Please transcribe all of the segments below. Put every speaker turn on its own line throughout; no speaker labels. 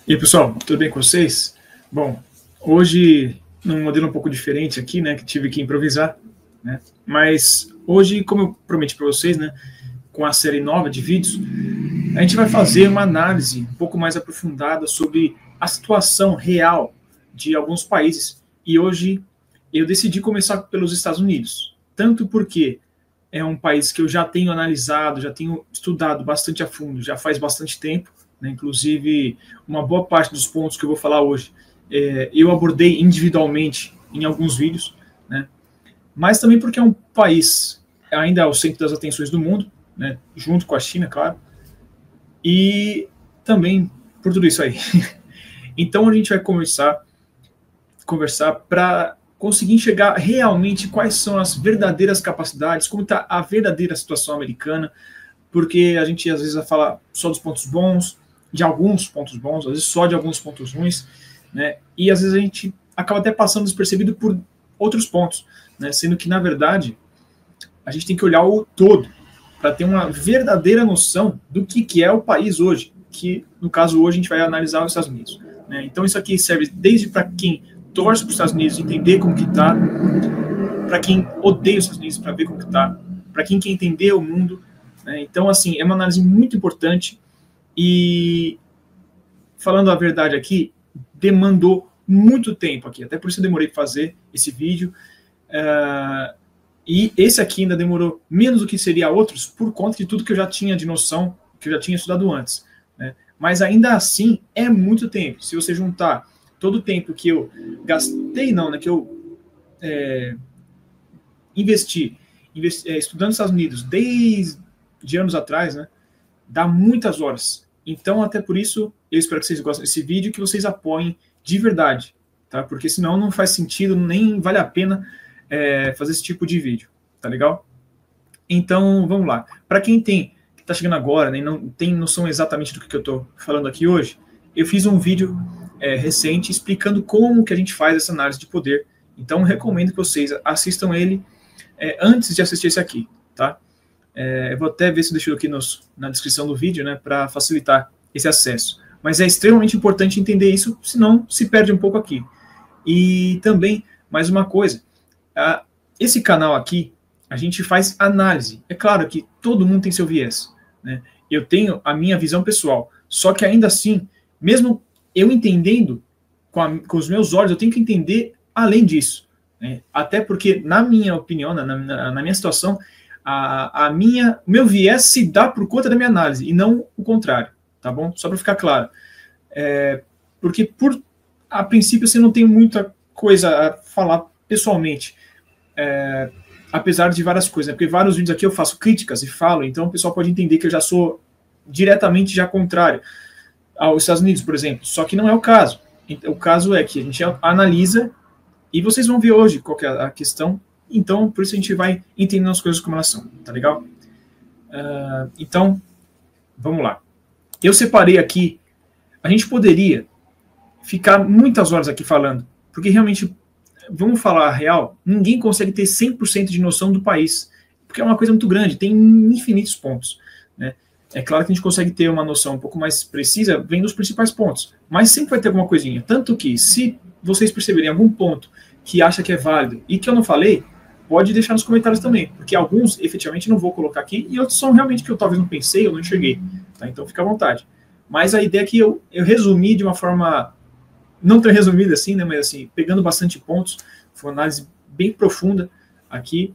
E aí, pessoal, tudo bem com vocês? Bom, hoje, num modelo um pouco diferente aqui, né, que tive que improvisar, né, mas hoje, como eu prometi para vocês, né, com a série nova de vídeos, a gente vai fazer uma análise um pouco mais aprofundada sobre a situação real de alguns países. E hoje eu decidi começar pelos Estados Unidos, tanto porque é um país que eu já tenho analisado, já tenho estudado bastante a fundo, já faz bastante tempo, né? Inclusive, uma boa parte dos pontos que eu vou falar hoje eu abordei individualmente em alguns vídeos, né? Mas também porque é um país ainda ao centro das atenções do mundo, né? Junto com a China, claro, e também por tudo isso aí. Então a gente vai conversar para conseguir enxergar realmente quais são as verdadeiras capacidades, como está a verdadeira situação americana, porque a gente às vezes vai falar só dos pontos bons, de alguns pontos bons, às vezes só de alguns pontos ruins, né? E às vezes a gente acaba até passando despercebido por outros pontos, né? Sendo que, na verdade, a gente tem que olhar o todo para ter uma verdadeira noção do que é o país hoje, que, no caso, hoje a gente vai analisar os Estados Unidos, né? Então isso aqui serve desde para quem torce para os Estados Unidos entender como que está, para quem odeia os Estados Unidos para ver como que está, para quem quer entender o mundo, né? Então, assim, é uma análise muito importante e, falando a verdade aqui, demandou muito tempo aqui, até por isso eu demorei para fazer esse vídeo, e esse aqui ainda demorou menos do que seria outros, por conta de tudo que eu já tinha de noção, que eu já tinha estudado antes, né? Mas ainda assim, é muito tempo. Se você juntar todo o tempo que eu gastei, não, né, que eu investi estudando nos Estados Unidos desde anos atrás, né, dá muitas horas. Então, até por isso, eu espero que vocês gostem desse vídeo e que vocês apoiem de verdade, tá? Porque senão não faz sentido, nem vale a pena fazer esse tipo de vídeo, tá legal? Então, vamos lá. Para quem está chegando agora, né, não tem noção exatamente do que eu estou falando aqui hoje, eu fiz um vídeo recente explicando como que a gente faz essa análise de poder. Então, recomendo que vocês assistam ele antes de assistir esse aqui, tá? Eu vou até ver se eu deixo aqui na descrição do vídeo, né, para facilitar esse acesso. Mas é extremamente importante entender isso, senão se perde um pouco aqui. E também, mais uma coisa, esse canal aqui, a gente faz análise. É claro que todo mundo tem seu viés, né? Eu tenho a minha visão pessoal, só que ainda assim, mesmo eu entendendo com os meus olhos, eu tenho que entender além disso, né? Até porque, na minha opinião, na minha situação, o meu viés se dá por conta da minha análise, e não o contrário, tá bom? Só para ficar claro. Porque, a princípio, você não tem muita coisa a falar pessoalmente, apesar de várias coisas, né? Porque vários vídeos aqui eu faço críticas e falo, então o pessoal pode entender que eu já sou diretamente já contrário aos Estados Unidos, por exemplo, só que não é o caso. O caso é que a gente analisa, e vocês vão ver hoje qual que é a questão, então por isso a gente vai entendendo as coisas como elas são, tá legal? Então, vamos lá. Eu separei aqui, a gente poderia ficar muitas horas aqui falando, porque realmente, vamos falar a real, ninguém consegue ter 100% de noção do país, porque é uma coisa muito grande, tem infinitos pontos, né? É claro que a gente consegue ter uma noção um pouco mais precisa vendo os principais pontos, mas sempre vai ter alguma coisinha. Tanto que, se vocês perceberem algum ponto que acha que é válido e que eu não falei, pode deixar nos comentários também, porque alguns efetivamente não vou colocar aqui e outros são realmente que eu talvez não pensei ou não enxerguei, tá? Então fica à vontade. Mas a ideia é que eu resumi de uma forma não tão resumida assim, né, mas assim, pegando bastante pontos, foi uma análise bem profunda aqui.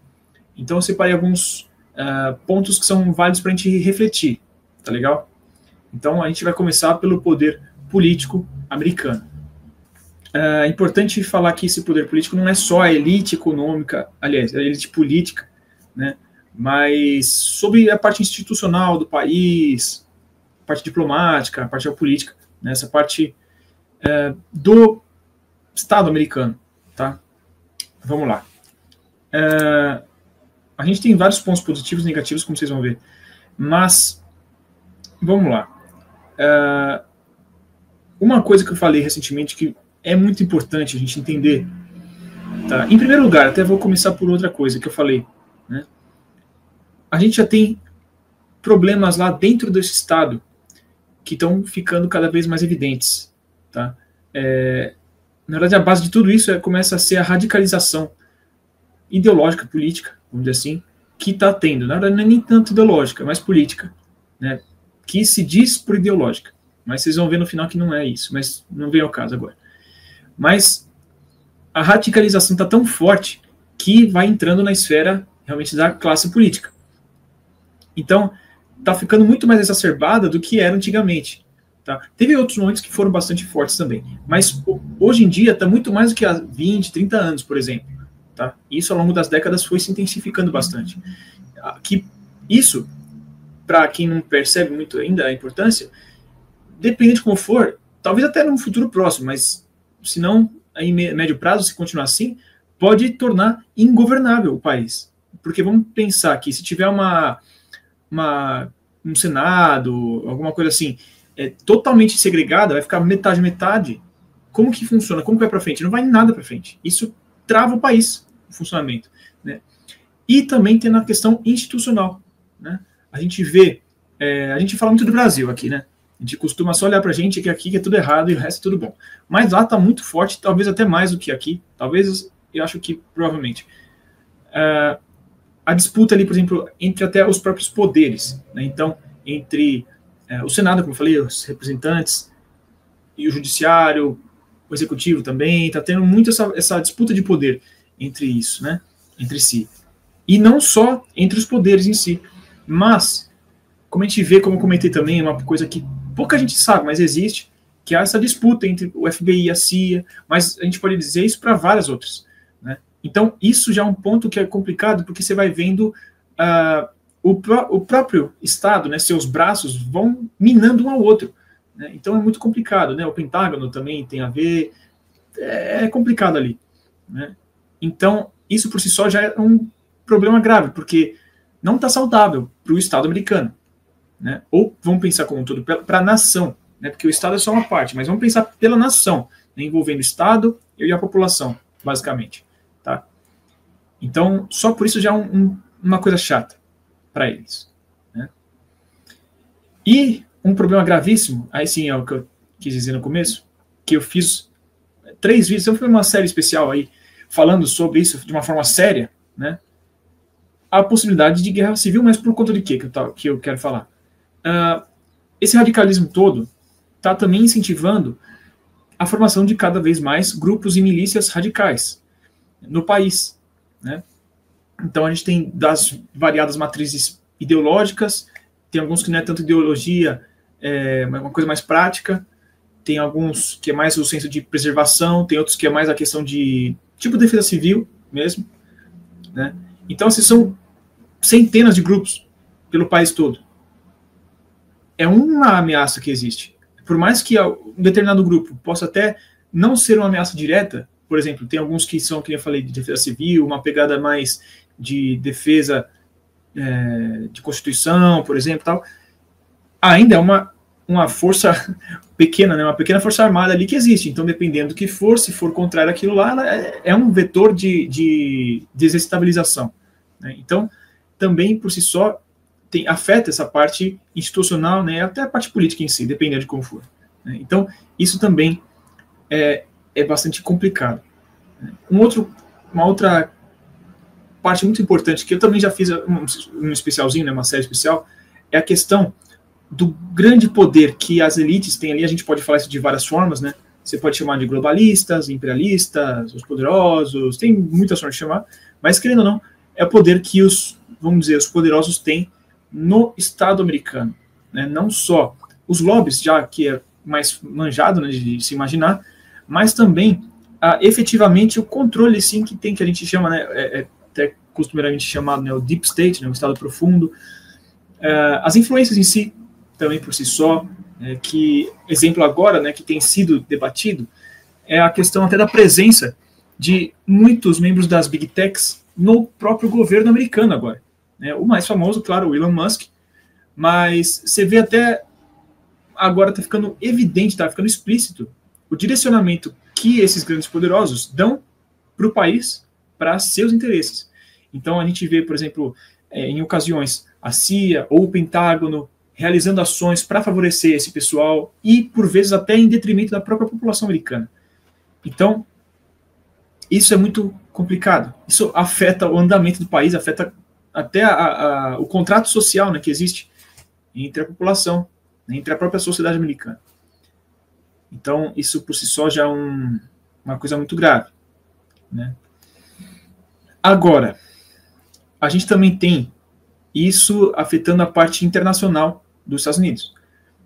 Então eu separei alguns pontos que são válidos para a gente refletir, tá legal? Então a gente vai começar pelo poder político americano. É importante falar que esse poder político não é só a elite econômica, aliás, a elite política, né, mas sobre a parte institucional do país, a parte diplomática, a parte geopolítica, né, essa parte do Estado americano, tá? Vamos lá. A gente tem vários pontos positivos e negativos, como vocês vão ver, mas vamos lá. Uma coisa que eu falei recentemente que é muito importante a gente entender, tá? Em primeiro lugar, até vou começar por outra coisa que eu falei, né? A gente já tem problemas lá dentro desse Estado que estão ficando cada vez mais evidentes, tá? Na verdade, a base de tudo isso começa a ser a radicalização ideológica, política, vamos dizer assim, que está tendo. Na verdade, não é nem tanto ideológica, mas política, né? Que se diz por ideológica. Mas vocês vão ver no final que não é isso, mas não vem ao caso agora. Mas a radicalização está tão forte que vai entrando na esfera realmente da classe política. Então, está ficando muito mais exacerbada do que era antigamente. Tá? Teve outros momentos que foram bastante fortes também, mas hoje em dia está muito mais do que há 20, 30 anos, por exemplo. Tá? Isso, ao longo das décadas, foi se intensificando bastante. Que isso, para quem não percebe muito ainda a importância, dependendo de como for, talvez até no futuro próximo, mas se não, em médio prazo, se continuar assim, pode tornar ingovernável o país. Porque vamos pensar que se tiver um Senado, alguma coisa assim, totalmente segregada, vai ficar metade, como que funciona? Como que vai para frente? Não vai nada para frente. Isso trava o país, o funcionamento. Né? E também tem na questão institucional. Né? A gente vê, a gente fala muito do Brasil aqui, né? A gente costuma só olhar para a gente que aqui que é tudo errado e o resto é tudo bom. Mas lá está muito forte, talvez até mais do que aqui. Talvez, eu acho que provavelmente. A disputa ali, por exemplo, entre até os próprios poderes. Né? Então, entre o Senado, como eu falei, os representantes, e o Judiciário, o Executivo também, está tendo muito essa disputa de poder entre isso, né? Entre si. E não só entre os poderes em si, mas, como a gente vê, como eu comentei também, é uma coisa que pouca gente sabe, mas existe, que é essa disputa entre o FBI e a CIA, mas a gente pode dizer isso para várias outras. Né? Então, isso já é um ponto que é complicado, porque você vai vendo o próprio Estado, né, seus braços vão minando um ao outro. Né? Então, é muito complicado. Né? O Pentágono também tem a ver, é complicado ali. Né? Então, isso por si só já é um problema grave, porque não está saudável para o Estado americano. Né? Ou vamos pensar como um todo, para a nação, né? Porque o Estado é só uma parte, mas vamos pensar pela nação, né? Envolvendo o Estado e a população, basicamente. Tá? Então, só por isso já é uma coisa chata para eles. Né? E um problema gravíssimo, aí sim é o que eu quis dizer no começo, que eu fiz 3 vídeos, eu fiz uma série especial aí, falando sobre isso de uma forma séria, né? A possibilidade de guerra civil, mas por conta de quê que eu quero falar? Esse radicalismo todo está também incentivando a formação de cada vez mais grupos e milícias radicais no país. Né? Então a gente tem das variadas matrizes ideológicas, tem alguns que não é tanto ideologia, é uma coisa mais prática, tem alguns que é mais o senso de preservação, tem outros que é mais a questão de tipo defesa civil mesmo. Né? Então, assim, são centenas de grupos pelo país todo. É uma ameaça que existe. Por mais que um determinado grupo possa até não ser uma ameaça direta, por exemplo, tem alguns que são, como eu falei, de defesa civil, uma pegada mais de defesa de Constituição, por exemplo, tal, ainda é uma força pequena, né, uma pequena força armada ali que existe. Então, dependendo do que for, se for contrário àquilo lá, é um vetor de desestabilização. Né? Então, também, por si só, afeta essa parte institucional, né, até a parte política em si, dependendo de como for. Né? Então, isso também é bastante complicado. Uma outra parte muito importante, que eu também já fiz um especialzinho, né, uma série especial, é a questão do grande poder que as elites têm ali. A gente pode falar isso de várias formas, né? Você pode chamar de globalistas, imperialistas, os poderosos, tem muitas formas de chamar, mas, querendo ou não, é o poder que os poderosos têm no Estado americano. Né? Não só os lobbies, já que é mais manjado, né, de se imaginar, mas também efetivamente o controle, sim, que tem, que a gente chama, né, até costumeiramente chamado, né, o deep state, né, o estado profundo, as influências em si, também por si só, que, exemplo agora, né, que tem sido debatido, é a questão até da presença de muitos membros das big techs no próprio governo americano agora. Né? O mais famoso, claro, o Elon Musk, mas você vê até agora está ficando evidente, está ficando explícito o direcionamento que esses grandes poderosos dão para o país, para seus interesses. Então a gente vê, por exemplo, em ocasiões, a CIA ou o Pentágono realizando ações para favorecer esse pessoal e, por vezes, até em detrimento da própria população americana. Então, isso é muito complicado. Isso afeta o andamento do país, afeta até o contrato social, né, que existe entre a população, né, entre a própria sociedade americana. Então, isso por si só já é uma coisa muito grave, né? Agora, a gente também tem isso afetando a parte internacional dos Estados Unidos,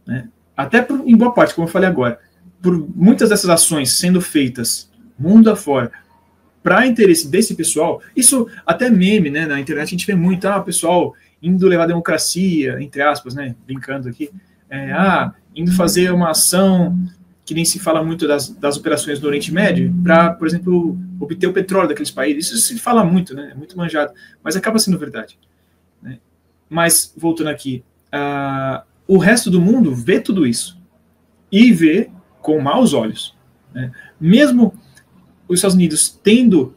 né? Até em boa parte, como eu falei agora, por muitas dessas ações sendo feitas mundo afora para interesse desse pessoal, isso até meme, né, na internet a gente vê muito, pessoal indo levar democracia, entre aspas, né, brincando aqui, indo fazer uma ação que nem se fala muito das operações do Oriente Médio, para, por exemplo, obter o petróleo daqueles países. Isso se fala muito, né, é muito manjado, mas acaba sendo verdade, né? Mas, voltando aqui, o resto do mundo vê tudo isso, e vê com maus olhos, né? Mesmo os Estados Unidos tendo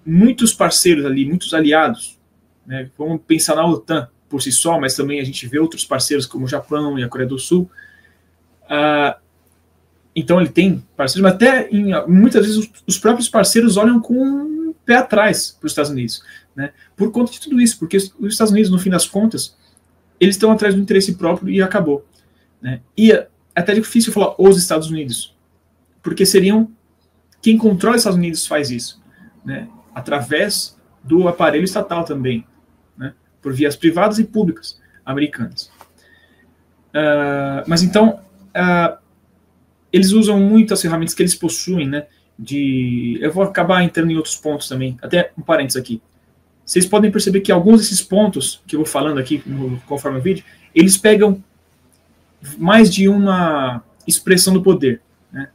muitos parceiros ali, muitos aliados, né? Vamos pensar na OTAN por si só, mas também a gente vê outros parceiros como o Japão e a Coreia do Sul. Então ele tem parceiros, mas até muitas vezes os próprios parceiros olham com um pé atrás para os Estados Unidos, né? Por conta de tudo isso, porque os Estados Unidos, no fim das contas, eles estão atrás do interesse próprio e acabou, né? E é até difícil falar os Estados Unidos, porque seriam quem controla os Estados Unidos faz isso, né? Através do aparelho estatal também, né? Por vias privadas e públicas americanas. Mas então eles usam muito as ferramentas que eles possuem, né? Eu vou acabar entrando em outros pontos também, até um parênteses aqui. Vocês podem perceber que alguns desses pontos que eu vou falando aqui, conforme o vídeo, eles pegam mais de uma expressão do poder, né?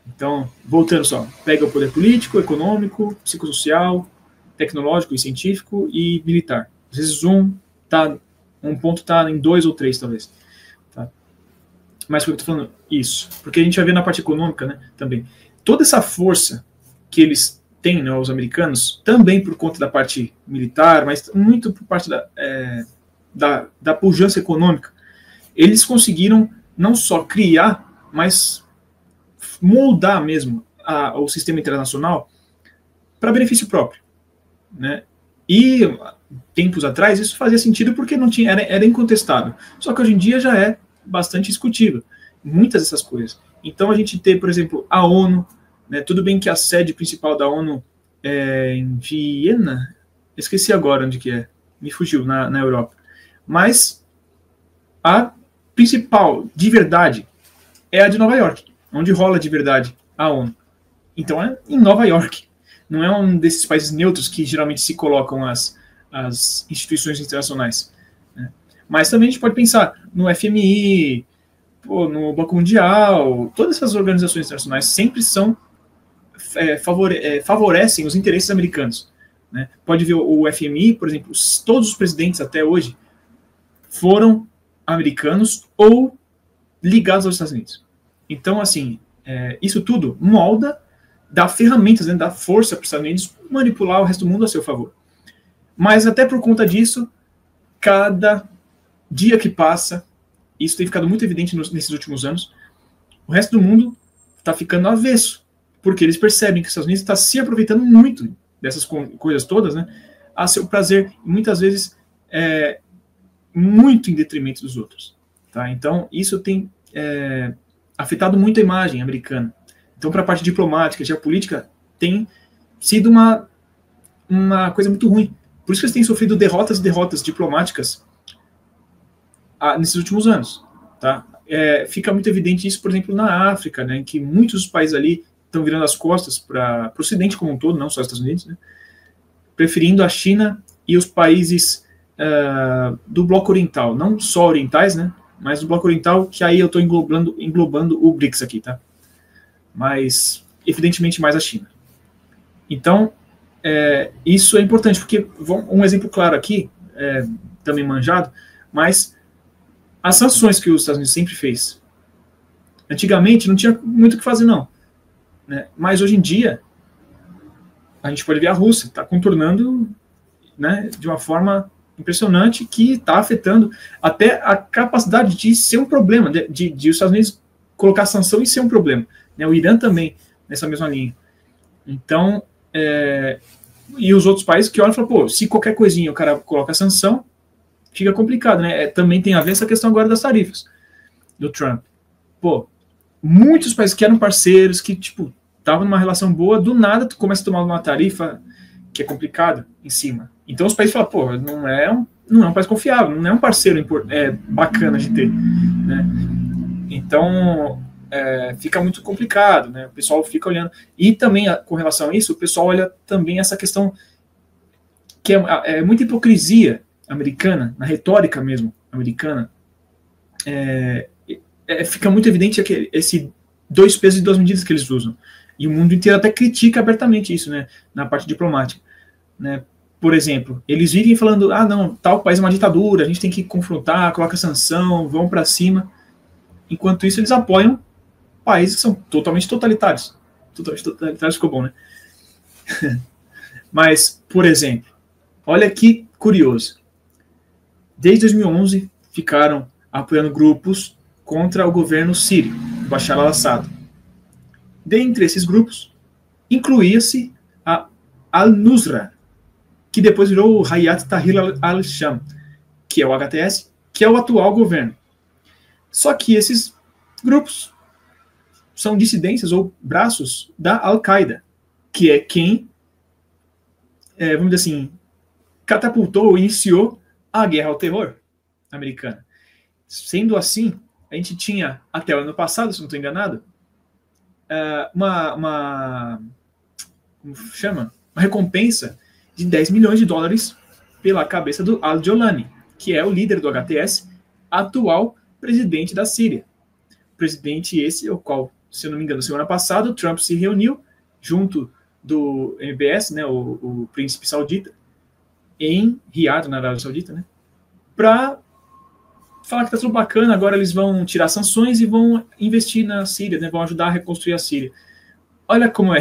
Então, voltando só, pega o poder político, econômico, psicossocial, tecnológico e científico e militar. Às vezes um ponto está em 2 ou 3, talvez. Tá? Mas por que eu estou falando isso? Porque a gente vai ver na parte econômica, né, também. Toda essa força que eles têm, né, os americanos, também por conta da parte militar, mas muito por parte da pujança econômica, eles conseguiram não só criar, mas moldar mesmo o sistema internacional para benefício próprio, né? E tempos atrás isso fazia sentido porque não tinha, era incontestável. Só que hoje em dia já é bastante discutível muitas dessas coisas. Então a gente tem, por exemplo, a ONU, né? Tudo bem que a sede principal da ONU é em Viena, esqueci agora onde que é, me fugiu, na Europa. Mas a principal, de verdade, é a de Nova York, onde rola de verdade a ONU. Então é em Nova York. Não é um desses países neutros que geralmente se colocam as instituições internacionais, né? Mas também a gente pode pensar no FMI, no Banco Mundial, todas essas organizações internacionais sempre favorecem os interesses americanos, né? Pode ver o FMI, por exemplo, todos os presidentes até hoje foram americanos ou ligados aos Estados Unidos. Então, assim, isso tudo molda, dá ferramentas, né, dá força para os Estados Unidos manipular o resto do mundo a seu favor. Mas até por conta disso, cada dia que passa, isso tem ficado muito evidente nesses últimos anos, o resto do mundo está ficando avesso, porque eles percebem que os Estados Unidos está se aproveitando muito dessas coisas todas, né, a seu prazer, e muitas vezes muito em detrimento dos outros. Tá? Então, isso tem afetado muito a imagem americana. Então, para a parte diplomática, geopolítica, tem sido uma coisa muito ruim. Por isso que eles têm sofrido derrotas e derrotas diplomáticas nesses últimos anos. Tá? Fica muito evidente isso, por exemplo, na África, né, em que muitos dos países ali estão virando as costas para o Ocidente como um todo, não só os Estados Unidos, né, preferindo a China e os países do bloco oriental, não só orientais, né, mas do bloco oriental, que aí eu estou englobando o BRICS aqui, tá? Mas, evidentemente, mais a China. Então, isso é importante, porque um exemplo claro aqui, também manjado, mas as sanções que os Estados Unidos sempre fez. Antigamente não tinha muito o que fazer, não, né? Mas hoje em dia, a gente pode ver a Rússia está contornando, né, de uma forma impressionante que está afetando até a capacidade de ser um problema, de os Estados Unidos colocar sanção e ser um problema. Né? O Irã também, nessa mesma linha. Então, e os outros países que olham e falam, pô, se qualquer coisinha o cara coloca sanção, fica complicado, né? Também tem a ver essa questão agora das tarifas do Trump. Pô, muitos países que eram parceiros, que, tipo, estavam numa relação boa, do nada tu começa a tomar uma tarifa que é complicada em cima. Então os países falam, pô, não é um país confiável, não é um parceiro bacana de ter, né? Então, fica muito complicado, né? O pessoal fica olhando. E também, com relação a isso, o pessoal olha também essa questão que é muita hipocrisia americana, na retórica mesmo americana. Fica muito evidente esse 2 pesos e 2 medidas que eles usam. E o mundo inteiro até critica abertamente isso, né? Na parte diplomática, né? Por exemplo, eles vivem falando, não, tal país é uma ditadura, a gente tem que confrontar, coloca sanção, vão para cima. Enquanto isso, eles apoiam países que são totalmente totalitários. Totalmente totalitários ficou bom, né? Mas, por exemplo, olha que curioso. Desde 2011, ficaram apoiando grupos contra o governo sírio, Bashar al-Assad. Dentre esses grupos, incluía-se a Al-Nusra, que depois virou o Hayat Tahrir al-Sham, que é o HTS, que é o atual governo. Só que esses grupos são dissidências ou braços da Al-Qaeda, que é quem, vamos dizer assim, catapultou ou iniciou a guerra ao terror americana. Sendo assim, a gente tinha, até o ano passado, se não estou enganado, como chama? Uma recompensa de 10 milhões de dólares pela cabeça do Al-Jolani, que é o líder do HTS, atual presidente da Síria. Presidente esse, o qual, se eu não me engano, semana passada, o Trump se reuniu junto do MBS, né, o príncipe saudita, em Riad, na Arábia Saudita, né, para falar que está tudo bacana, agora eles vão tirar sanções e vão investir na Síria, né, vão ajudar a reconstruir a Síria. Olha como é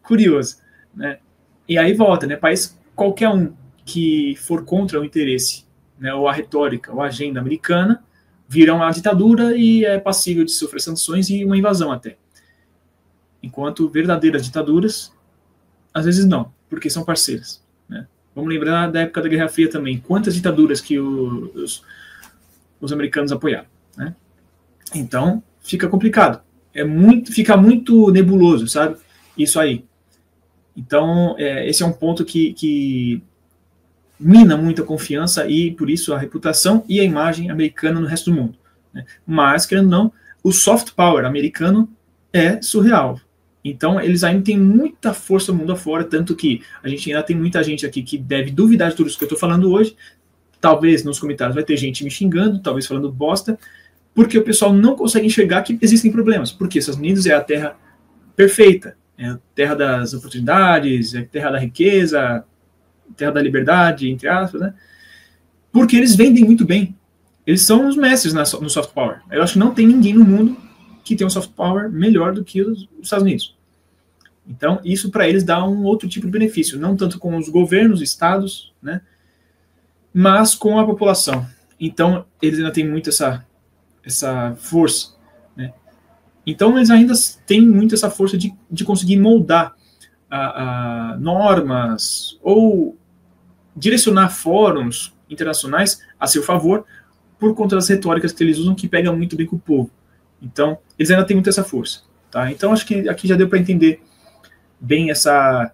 curioso, né? E aí volta, né, país qualquer um que for contra o interesse, né, ou a retórica, ou a agenda americana, vira uma ditadura e é passível de sofrer sanções e uma invasão até. Enquanto verdadeiras ditaduras, às vezes não, porque são parceiras, né? Vamos lembrar da época da Guerra Fria também, quantas ditaduras que os americanos apoiaram, né? Então, fica complicado. Fica muito nebuloso, sabe? Isso aí. Então, esse é um ponto que mina muito a confiança e, por isso, a reputação e a imagem americana no resto do mundo, né? Mas, querendo ou não, o soft power americano é surreal. Então, eles ainda têm muita força mundo afora, tanto que a gente ainda tem muita gente aqui que deve duvidar de tudo isso que eu estou falando hoje. Talvez nos comentários vai ter gente me xingando, talvez falando bosta, porque o pessoal não consegue enxergar que existem problemas. Porque Estados Unidos é a terra perfeita, é a terra das oportunidades, é a terra da riqueza, terra da liberdade, entre aspas, né? Porque eles vendem muito bem. Eles são os mestres no soft power. Eu acho que não tem ninguém no mundo que tem um soft power melhor do que os Estados Unidos. Então, isso para eles dá um outro tipo de benefício, não tanto com os governos, estados, né, mas com a população. Então, eles ainda têm muito essa força, né? Então, eles ainda têm muito essa força de conseguir moldar normas ou direcionar fóruns internacionais a seu favor por conta das retóricas que eles usam que pegam muito bem com o povo. Então, eles ainda têm muito essa força, tá? Então, acho que aqui já deu para entender bem essa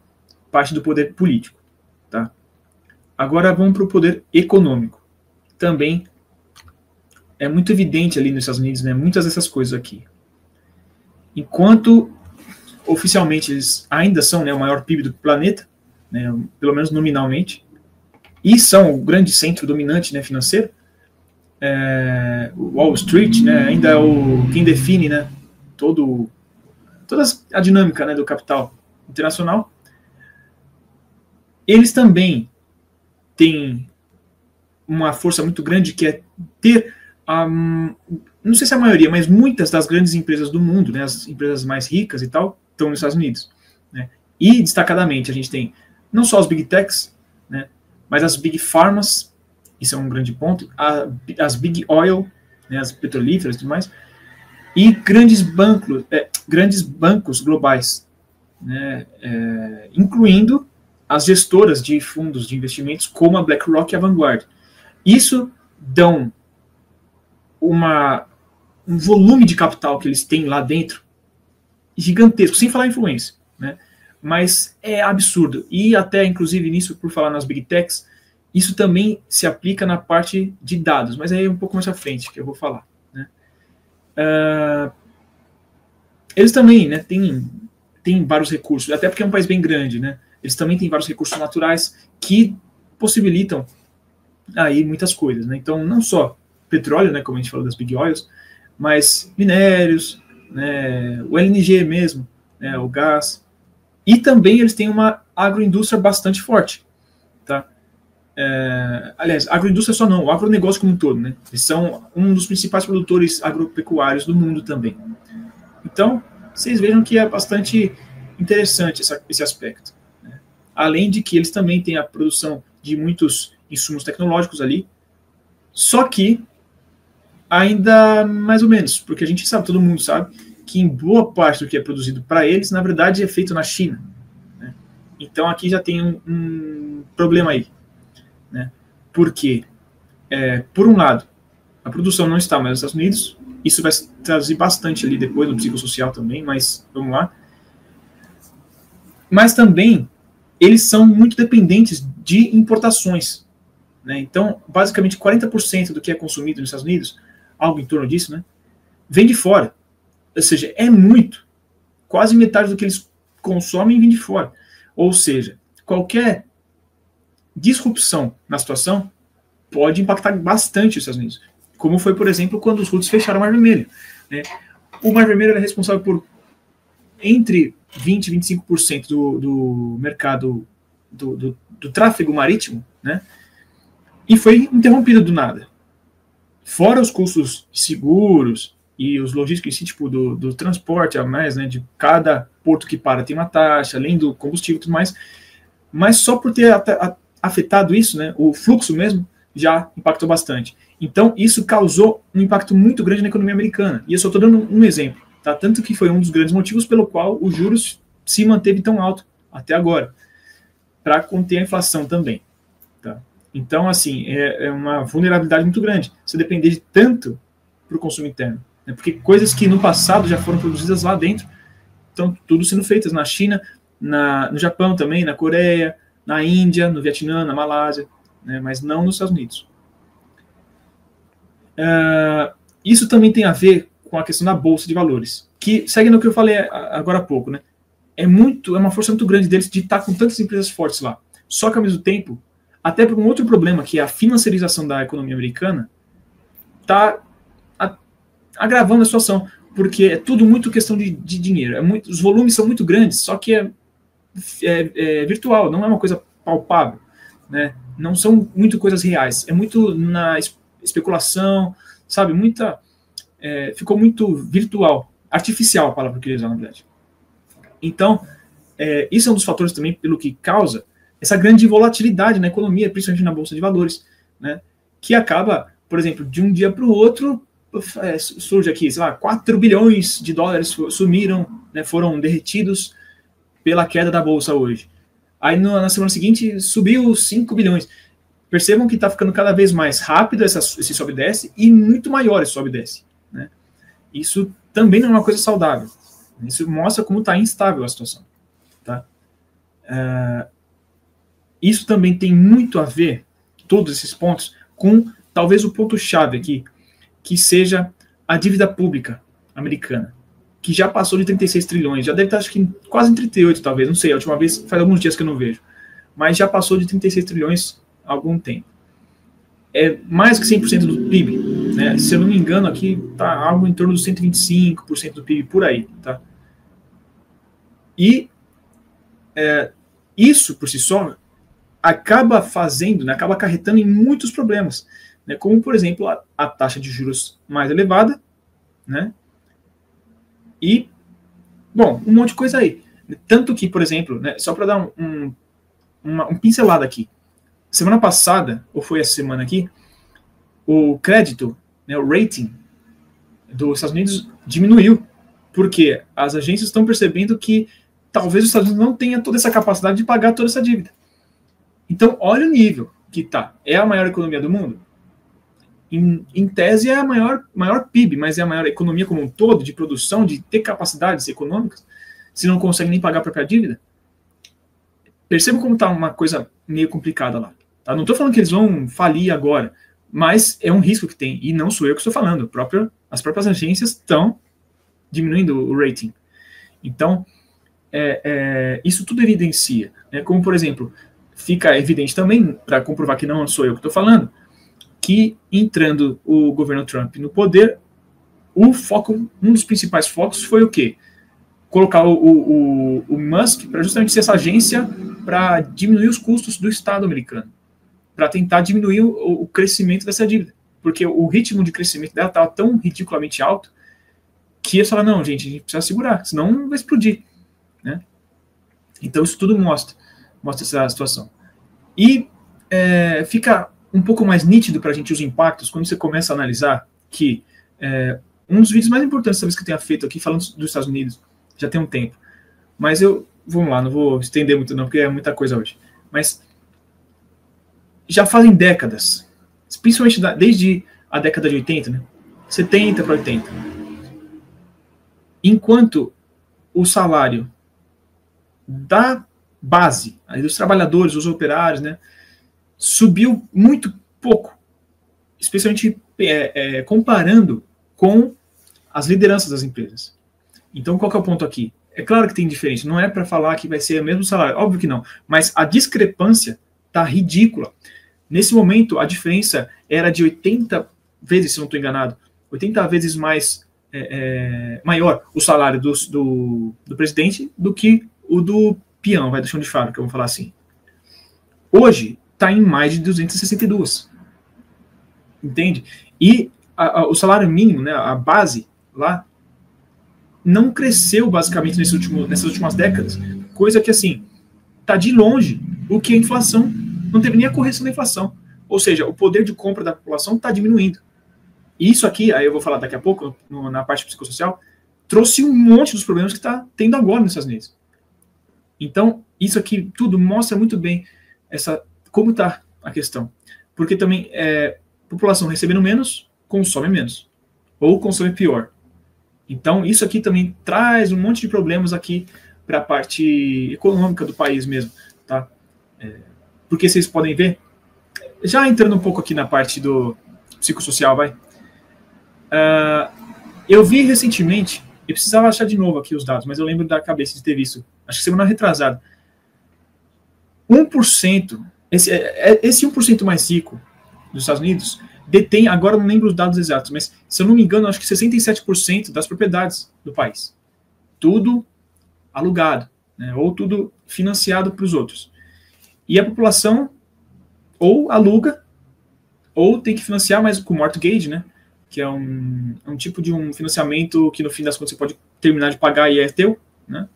parte do poder político, tá? Agora vamos para o poder econômico. Também é muito evidente ali nos Estados Unidos, né, muitas dessas coisas aqui. Enquanto oficialmente eles ainda são, né, o maior PIB do planeta, né, pelo menos nominalmente, e são o grande centro dominante, né, financeiro, Wall Street, né, ainda é quem define, né, toda a dinâmica, né, do capital internacional. Eles também têm uma força muito grande que é ter, não sei se a maioria, mas muitas das grandes empresas do mundo, né, as empresas mais ricas e tal, estão nos Estados Unidos, né? E, destacadamente, a gente tem não só os Big Techs, né, mas as Big Pharmas isso é um grande ponto, as big oil, né, as petrolíferas e tudo mais, e grandes bancos globais, né, incluindo as gestoras de fundos de investimentos como a BlackRock e a Vanguard. Isso dão um volume de capital que eles têm lá dentro gigantesco, sem falar influência, né? Mas é absurdo. E até, inclusive, nisso, por falar nas Big Techs, isso também se aplica na parte de dados, mas aí é um pouco mais à frente que eu vou falar, né? Eles também, né, têm vários recursos, até porque é um país bem grande, né? Eles também têm vários recursos naturais que possibilitam aí muitas coisas, né? Então, não só petróleo, né, como a gente falou das Big Oils, mas minérios, né, o LNG mesmo, né, o gás, e também eles têm uma agroindústria bastante forte, tá? Aliás, agroindústria só não, o agronegócio como um todo, né? Eles são um dos principais produtores agropecuários do mundo também. Então, vocês vejam que é bastante interessante esse aspecto, né? Além de que eles também têm a produção de muitos insumos tecnológicos ali, só que ainda mais ou menos, porque a gente sabe, todo mundo sabe, que em boa parte do que é produzido para eles, na verdade, é feito na China, né? Então aqui já tem um problema aí, né? Porque, por um lado, a produção não está mais nos Estados Unidos, isso vai trazer bastante ali depois no psicossocial também, mas vamos lá. Mas também, eles são muito dependentes de importações, né? Então, basicamente, 40% do que é consumido nos Estados Unidos, algo em torno disso, né, vem de fora. Ou seja, é muito. Quase metade do que eles consomem vem de fora. Ou seja, qualquer disrupção na situação pode impactar bastante os Estados Unidos. Como foi, por exemplo, quando os Houthis fecharam o Mar Vermelho, né? O Mar Vermelho era responsável por entre 20% e 25% do mercado do tráfego marítimo, né? E foi interrompido do nada. Fora os custos seguros e os logísticos em si, tipo do transporte a mais, né, de cada porto que para tem uma taxa, além do combustível e tudo mais, mas só por ter afetado isso, né, o fluxo mesmo, já impactou bastante. Então, isso causou um impacto muito grande na economia americana. E eu só estou dando um exemplo, tá? Tanto que foi um dos grandes motivos pelo qual os juros se manteve tão alto até agora, para conter a inflação também, tá? Então, assim, é uma vulnerabilidade muito grande. Você depender de tanto para o consumo interno, né? Porque coisas que no passado já foram produzidas lá dentro estão tudo sendo feitas na China, no Japão também, na Coreia, na Índia, no Vietnã, na Malásia, né? Mas não nos Estados Unidos. Isso também tem a ver com a questão da Bolsa de Valores, que segue no que eu falei agora há pouco, né? É uma força muito grande deles de estar com tantas empresas fortes lá. Só que, ao mesmo tempo, até por um outro problema, que é a financiarização da economia americana, está agravando a situação, porque é tudo muito questão de dinheiro. Os volumes são muito grandes, só que é virtual, não é uma coisa palpável, né? Não são muito coisas reais, é muito na especulação, sabe? Ficou muito virtual, artificial a palavra que eu queria usar, na verdade. Então, isso é um dos fatores também pelo que causa essa grande volatilidade na economia, principalmente na Bolsa de Valores, né? Que acaba, por exemplo, de um dia para o outro, surge aqui, sei lá, 4 bilhões de dólares sumiram, né, foram derretidos pela queda da Bolsa hoje. Aí na semana seguinte subiu 5 bilhões. Percebam que está ficando cada vez mais rápido esse sobe e desce e muito maior esse sobe e desce, né? Isso também não é uma coisa saudável. Isso mostra como está instável a situação, tá? Isso também tem muito a ver, todos esses pontos, com talvez o ponto-chave aqui, que seja a dívida pública americana, que já passou de 36 trilhões, já deve estar, acho que, quase em 38, talvez, não sei, a última vez faz alguns dias que eu não vejo, mas já passou de 36 trilhões há algum tempo. É mais que 100% do PIB, né? Se eu não me engano, aqui está algo em torno dos 125% do PIB, por aí, tá? E isso, por si só, acaba fazendo, né, acaba acarretando em muitos problemas, né, como, por exemplo, a taxa de juros mais elevada, né, e, bom, um monte de coisa aí. Tanto que, por exemplo, né, só para dar um pincelado aqui, semana passada, ou foi essa semana aqui, o crédito, né, o rating dos Estados Unidos diminuiu, porque as agências estão percebendo que talvez os Estados Unidos não tenha toda essa capacidade de pagar toda essa dívida. Então, olha o nível que tá. É a maior economia do mundo? Em tese, é a maior PIB, mas é a maior economia como um todo, de produção, de ter capacidades econômicas, se não consegue nem pagar a própria dívida. Perceba como está uma coisa meio complicada lá. Tá? Não estou falando que eles vão falir agora, mas é um risco que tem, e não sou eu que estou falando. As próprias agências estão diminuindo o rating. Então, isso tudo evidencia. Né? Como, por exemplo, fica evidente também, para comprovar que não sou eu que estou falando, que entrando o governo Trump no poder, um dos principais focos foi o quê? Colocar o Musk para justamente ser essa agência para diminuir os custos do Estado americano, para tentar diminuir o crescimento dessa dívida, porque o ritmo de crescimento dela estava tão ridiculamente alto que eles falaram, não, gente, a gente precisa segurar, senão vai explodir. Né? Então isso tudo mostra essa situação. E fica um pouco mais nítido para a gente os impactos quando você começa a analisar que um dos vídeos mais importantes talvez que eu tenha feito aqui, falando dos Estados Unidos, já tem um tempo, mas vamos lá, não vou estender muito não, porque é muita coisa hoje, mas já fazem décadas, principalmente desde a década de 80, né? 70 para 80, enquanto o salário da base, dos trabalhadores, dos operários, né, subiu muito pouco, especialmente comparando com as lideranças das empresas. Então, qual que é o ponto aqui? É claro que tem diferença, não é para falar que vai ser o mesmo salário, óbvio que não, mas a discrepância está ridícula. Nesse momento, a diferença era de 80 vezes, se não estou enganado, 80 vezes maior o salário do presidente do que o do peão, do chão de fábrica, vamos falar assim. Hoje, está em mais de 262. Entende? E o salário mínimo, né, a base lá, não cresceu basicamente nessas últimas décadas. Coisa que, assim, está de longe o que a inflação, não teve nem a correção da inflação. Ou seja, o poder de compra da população está diminuindo. E isso aqui, aí eu vou falar daqui a pouco, na parte psicossocial, trouxe um monte dos problemas que está tendo agora nos Estados Unidos. Então, isso aqui tudo mostra muito bem como está a questão. Porque também população recebendo menos, consome menos. Ou consome pior. Então, isso aqui também traz um monte de problemas aqui para a parte econômica do país mesmo. Tá? Porque vocês podem ver, já entrando um pouco aqui na parte do psicossocial, eu vi recentemente, eu precisava achar de novo aqui os dados, mas eu lembro da cabeça de ter visto, acho que semana retrasada, 1%, esse 1% mais rico dos Estados Unidos detém, agora não lembro os dados exatos, mas se eu não me engano, acho que 67% das propriedades do país. Tudo alugado, né, ou tudo financiado para os outros. E a população ou aluga, ou tem que financiar, mas com mortgage, né, que é um tipo de um financiamento que no fim das contas você pode terminar de pagar e é teu, né?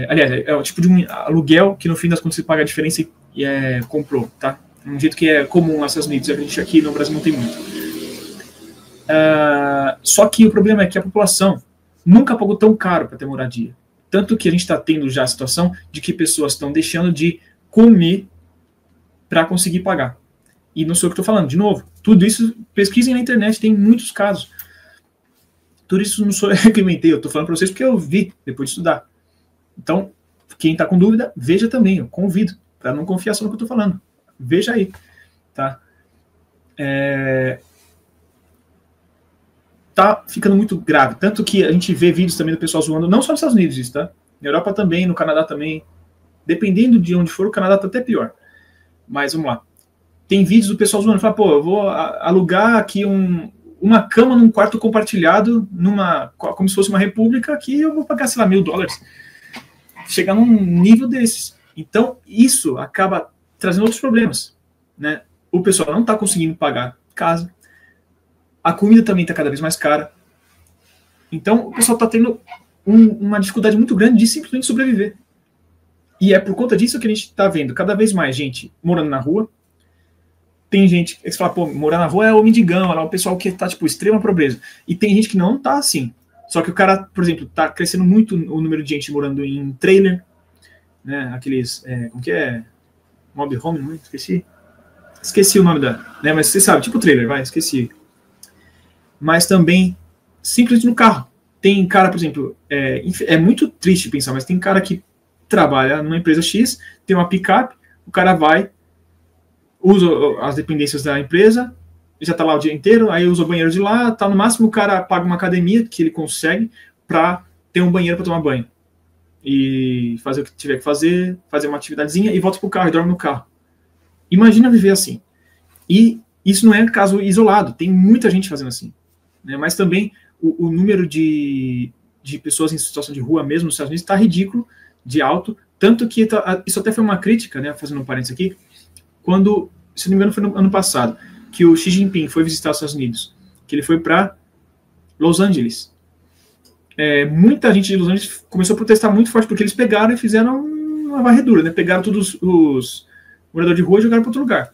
Aliás, é o tipo de um aluguel que no fim das contas você paga a diferença e comprou, tá? Um jeito que é comum nos Estados Unidos, a gente aqui no Brasil não tem muito. Só que o problema é que a população nunca pagou tão caro para ter moradia. Tanto que a gente está tendo já a situação de que pessoas estão deixando de comer para conseguir pagar. E não sou eu que estou falando, de novo. Tudo isso, pesquisem na internet, tem muitos casos. Tudo isso não sou eu que inventei, eu estou falando para vocês porque eu vi depois de estudar. Então, quem está com dúvida, veja também, eu convido, para não confiar só no que eu estou falando. Veja aí, tá? Tá ficando muito grave, tanto que a gente vê vídeos também do pessoal zoando, não só nos Estados Unidos isso, tá? Na Europa também, no Canadá também, dependendo de onde for, o Canadá tá até pior. Mas vamos lá. Tem vídeos do pessoal zoando, fala, pô, eu vou alugar aqui uma cama num quarto compartilhado, como se fosse uma república, aqui eu vou pagar, sei lá, $1.000. Chegar num nível desses. Então, isso acaba trazendo outros problemas, né? O pessoal não está conseguindo pagar casa, a comida também está cada vez mais cara, então o pessoal está tendo uma dificuldade muito grande de simplesmente sobreviver. E é por conta disso que a gente está vendo cada vez mais gente morando na rua. Tem gente que fala, pô, morar na rua é o mendigão, é o pessoal que tá, tipo, extrema pobreza. E tem gente que não tá assim. Só que o cara, por exemplo, tá crescendo muito o número de gente morando em trailer, né? Aqueles, como que é? Mob home, não é? Esqueci o nome da, né? Mas você sabe, tipo trailer, vai, esqueci. Mas também, simplesmente no carro. Tem cara, por exemplo, é muito triste pensar, mas tem cara que trabalha numa empresa X, tem uma picape, o cara vai, usa as dependências da empresa, já tá lá o dia inteiro, aí usa o banheiro de lá, tá no máximo o cara paga uma academia que ele consegue para ter um banheiro para tomar banho. E fazer o que tiver que fazer uma atividadezinha e volta pro carro e dorme no carro. Imagina viver assim. E isso não é caso isolado, tem muita gente fazendo assim. Né? Mas também o número de pessoas em situação de rua mesmo nos Estados Unidos está ridículo, de alto, tanto que isso até foi uma crítica, né, fazendo um parênteses aqui, quando, se não me engano, foi no ano passado, que o Xi Jinping foi visitar os Estados Unidos, que ele foi para Los Angeles. Muita gente de Los Angeles começou a protestar muito forte, porque eles pegaram e fizeram uma varredura, né? Pegaram todos os moradores de rua e jogaram para outro lugar.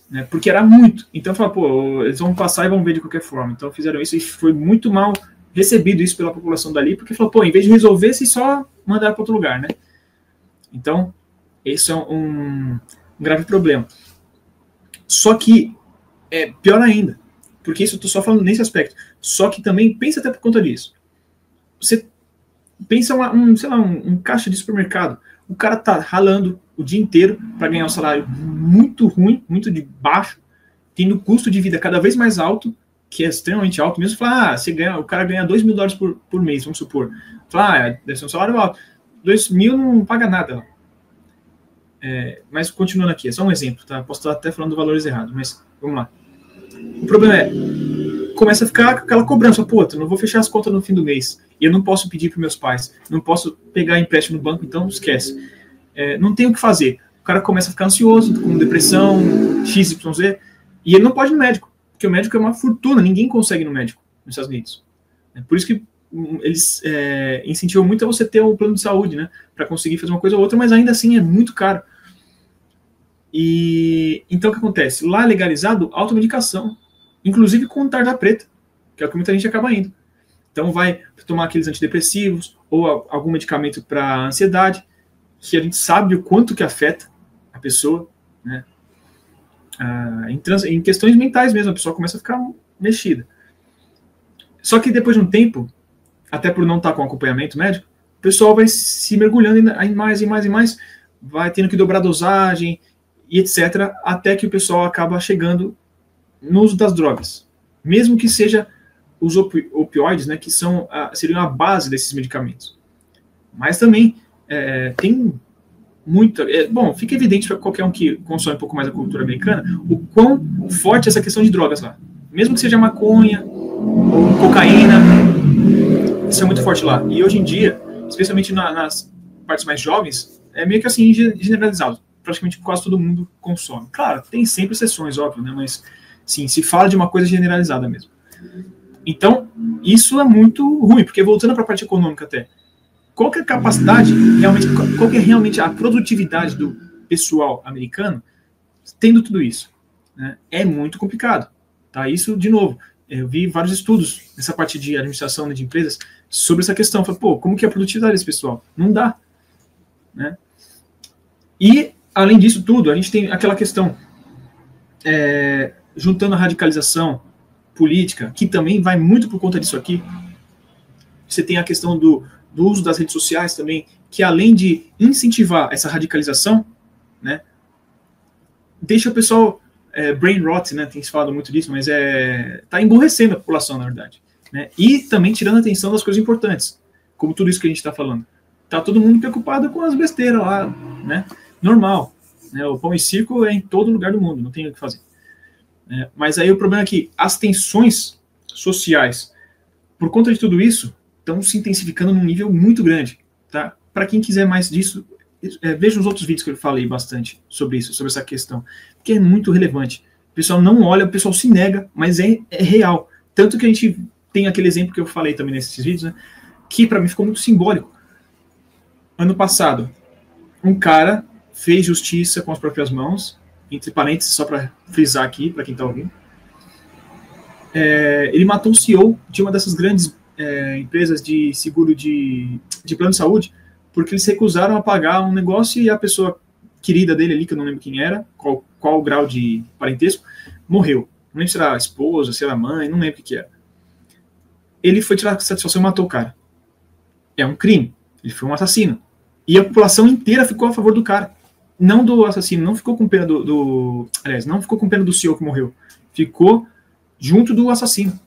Né? Porque era muito. Então, falaram, pô, eles vão passar e vão ver de qualquer forma. Então, fizeram isso e foi muito mal recebido isso pela população dali, porque falou, pô, em vez de resolver, se só mandar para outro lugar, né? Então, esse é um grave problema. Só que é pior ainda, porque isso eu tô só falando nesse aspecto. Só que também pensa até por conta disso. Você pensa um caixa de supermercado. O cara tá ralando o dia inteiro para ganhar um salário muito ruim, muito de baixo, tendo custo de vida cada vez mais alto, que é extremamente alto mesmo. Fala, o cara ganha $2.000 por mês, vamos supor. Fala, deve ser um salário alto. 2.000 não paga nada. Mas continuando aqui, é só um exemplo, tá? Posso estar até falando valores errados, mas vamos lá. O problema começa a ficar aquela cobrança, pô, eu não vou fechar as contas no fim do mês, e eu não posso pedir para meus pais, não posso pegar empréstimo no banco, então esquece. Não tem o que fazer. O cara começa a ficar ansioso, com depressão, XYZ, e ele não pode ir no médico, porque o médico é uma fortuna, ninguém consegue ir no médico nos Estados Unidos. Por isso que eles incentivam muito a você ter um plano de saúde, né, para conseguir fazer uma coisa ou outra, mas ainda assim é muito caro. E então o que acontece? Lá é legalizado automedicação, inclusive com tarja preta, que é o que muita gente acaba indo. Então vai tomar aqueles antidepressivos ou algum medicamento para ansiedade, que a gente sabe o quanto que afeta a pessoa, né? Em questões mentais mesmo, a pessoa começa a ficar mexida. Só que depois de um tempo, até por não estar com acompanhamento médico, o pessoal vai se mergulhando em mais e mais e mais, vai tendo que dobrar a dosagem e etc., até que o pessoal acaba chegando no uso das drogas, mesmo que seja os opioides, né, que seriam a base desses medicamentos. Mas também tem muita... bom, fica evidente para qualquer um que consome um pouco mais a cultura americana o quão forte é essa questão de drogas lá. Mesmo que seja maconha ou cocaína, isso é muito forte lá. E hoje em dia, especialmente nas partes mais jovens, é meio que assim generalizado. Praticamente quase todo mundo consome. Claro, tem sempre exceções, óbvio, né? Mas sim, se fala de uma coisa generalizada mesmo. Então, isso é muito ruim, porque voltando para a parte econômica até, qual que é a capacidade, qual que é realmente a produtividade do pessoal americano tendo tudo isso? Né? É muito complicado. Tá? Isso, de novo, eu vi vários estudos nessa parte de administração, né, de empresas sobre essa questão. Falei, pô, como que é a produtividade desse pessoal? Não dá. Né? E além disso tudo, a gente tem aquela questão, juntando a radicalização política, que também vai muito por conta disso aqui. Você tem a questão do uso das redes sociais também, que além de incentivar essa radicalização, né, deixa o pessoal brain rot, né, tem se falado muito disso, mas está emborrecendo a população, na verdade. Né, e também tirando a atenção das coisas importantes, como tudo isso que a gente está falando. Está todo mundo preocupado com as besteiras lá, né? Normal. Né? O pão e circo é em todo lugar do mundo, não tem o que fazer. Mas aí o problema é que as tensões sociais, por conta de tudo isso, estão se intensificando num nível muito grande. Tá? Para quem quiser mais disso, veja os outros vídeos que eu falei bastante sobre isso, sobre essa questão, que é muito relevante. O pessoal não olha, o pessoal se nega, mas é real. Tanto que a gente tem aquele exemplo que eu falei também nesses vídeos, né, que para mim ficou muito simbólico. Ano passado, um cara fez justiça com as próprias mãos, entre parênteses, só para frisar aqui, para quem está ouvindo. Ele matou o CEO de uma dessas grandes empresas de seguro de plano de saúde, porque eles recusaram a pagar um negócio e a pessoa querida dele ali, que eu não lembro quem era, qual o grau de parentesco, morreu. Não lembro se era a esposa, se era a mãe, não lembro o que era. Ele foi tirar satisfação e matou o cara. É um crime. Ele foi um assassino. E a população inteira ficou a favor do cara. Não do assassino, não ficou com pena aliás, não ficou com pena do CEO que morreu. Ficou junto do assassino.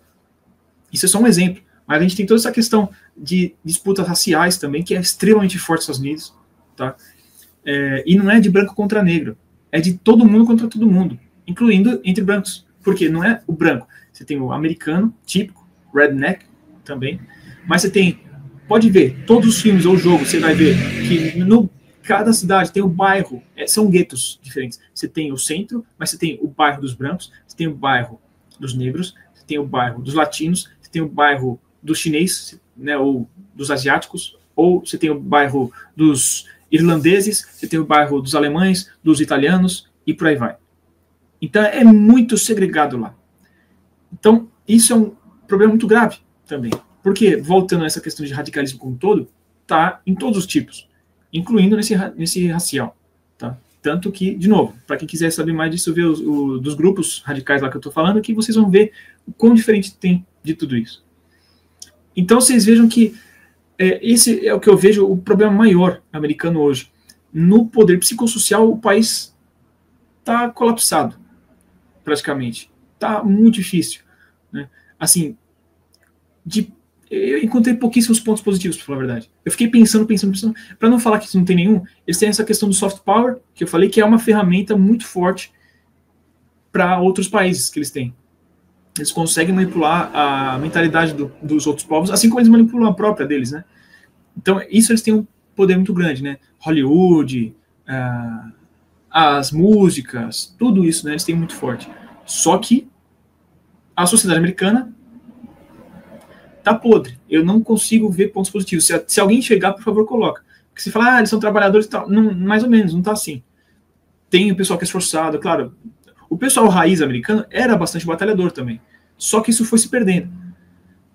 Isso é só um exemplo. Mas a gente tem toda essa questão de disputas raciais também, que é extremamente forte nos Estados Unidos. Tá? E não é de branco contra negro. É de todo mundo contra todo mundo. Incluindo entre brancos. Porque não é o branco. Você tem o americano, típico, redneck também. Mas você tem, pode ver, todos os filmes ou jogos, você vai ver que cada cidade tem o bairro, são guetos diferentes. Você tem o centro, mas você tem o bairro dos brancos, você tem o bairro dos negros, você tem o bairro dos latinos, você tem o bairro dos chineses, né, ou dos asiáticos, ou você tem o bairro dos irlandeses, você tem o bairro dos alemães, dos italianos, e por aí vai. Então é muito segregado lá. Então isso é um problema muito grave também. Porque, voltando a essa questão de radicalismo como um todo, está em todos os tipos, incluindo nesse racial. Tá? Tanto que, de novo, para quem quiser saber mais disso, ver dos grupos radicais lá que eu estou falando, que vocês vão ver o quão diferente tem de tudo isso. Então vocês vejam que esse é o que eu vejo o problema maior americano hoje. No poder psicossocial, o país está colapsado, praticamente. Está muito difícil. Né? Assim, eu encontrei pouquíssimos pontos positivos, para falar a verdade. Eu fiquei pensando, para não falar que isso não tem nenhum, eles têm essa questão do soft power, que eu falei que é uma ferramenta muito forte para outros países que eles têm. Eles conseguem manipular a mentalidade dos outros povos, assim como eles manipulam a própria deles, né? Então, isso eles têm um poder muito grande, né? Hollywood, as músicas, tudo isso, né? Eles têm muito forte. Só que a sociedade americana tá podre. Eu não consigo ver pontos positivos. Se alguém chegar, por favor, coloca. Porque se falar, eles são trabalhadores e tal, não, mais ou menos, não tá assim. Tem o pessoal que é esforçado, claro. O pessoal raiz americano era bastante batalhador também. Só que isso foi se perdendo.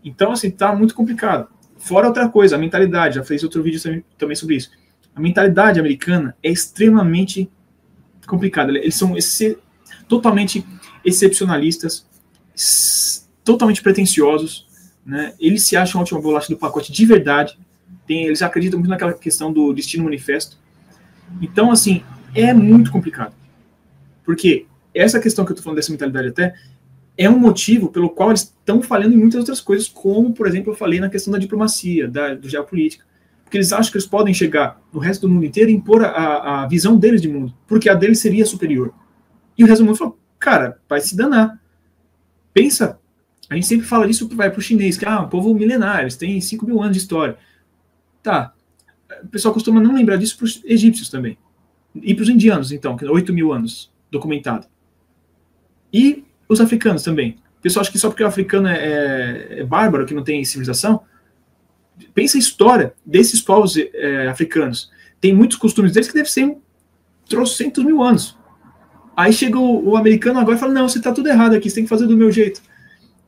Então, assim, tá muito complicado. Fora outra coisa, a mentalidade. Já fez outro vídeo também sobre isso. A mentalidade americana é extremamente complicada. Eles são totalmente excepcionalistas, totalmente pretensiosos, né? Eles se acham a última bolacha do pacote de verdade. Eles acreditam muito naquela questão do destino manifesto. Então, assim, é muito complicado. Porque essa questão que eu estou falando dessa mentalidade até é um motivo pelo qual eles estão falhando em muitas outras coisas, como, por exemplo, eu falei na questão da diplomacia, do geopolítica. Porque eles acham que eles podem chegar no resto do mundo inteiro e impor a visão deles de mundo, porque a deles seria superior. E o resto do mundo falou, cara, vai se danar. Pensa, a gente sempre fala disso para o chinês, que um povo milenário, eles têm 5 mil anos de história. Tá, o pessoal costuma não lembrar disso para os egípcios também. E para os indianos, então, que 8 mil anos documentado. E os africanos também. O pessoal acha que só porque o africano é bárbaro, que não tem civilização. Pensa a história desses povos africanos. Tem muitos costumes deles que devem ser trocentos mil anos. Aí chega o americano agora e fala, não, você está tudo errado aqui, você tem que fazer do meu jeito.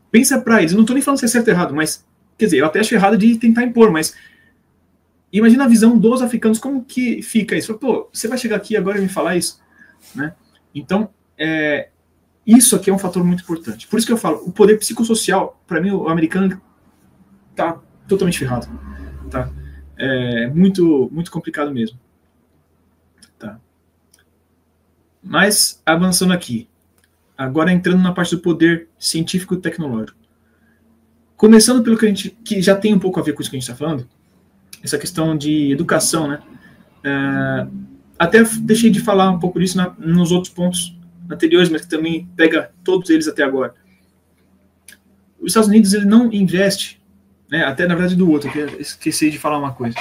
Pensa para eles, eu não estou nem falando se é certo ou errado, mas, quer dizer, eu até acho errado de tentar impor, mas imagina a visão dos africanos, como que fica isso? Pô, você vai chegar aqui agora e me falar isso? Né? Então, isso aqui é um fator muito importante. Por isso que eu falo, o poder psicossocial, para mim, o americano está totalmente ferrado. Tá? É muito, muito complicado mesmo. Tá. Mas, avançando aqui, agora entrando na parte do poder científico e tecnológico. Começando pelo que já tem um pouco a ver com isso que a gente está falando, essa questão de educação, né? Até deixei de falar um pouco disso nos outros pontos anteriores, mas que também pega todos eles até agora. Os Estados Unidos, ele não investe, né, até na verdade do outro, que eu esqueci de falar uma coisa.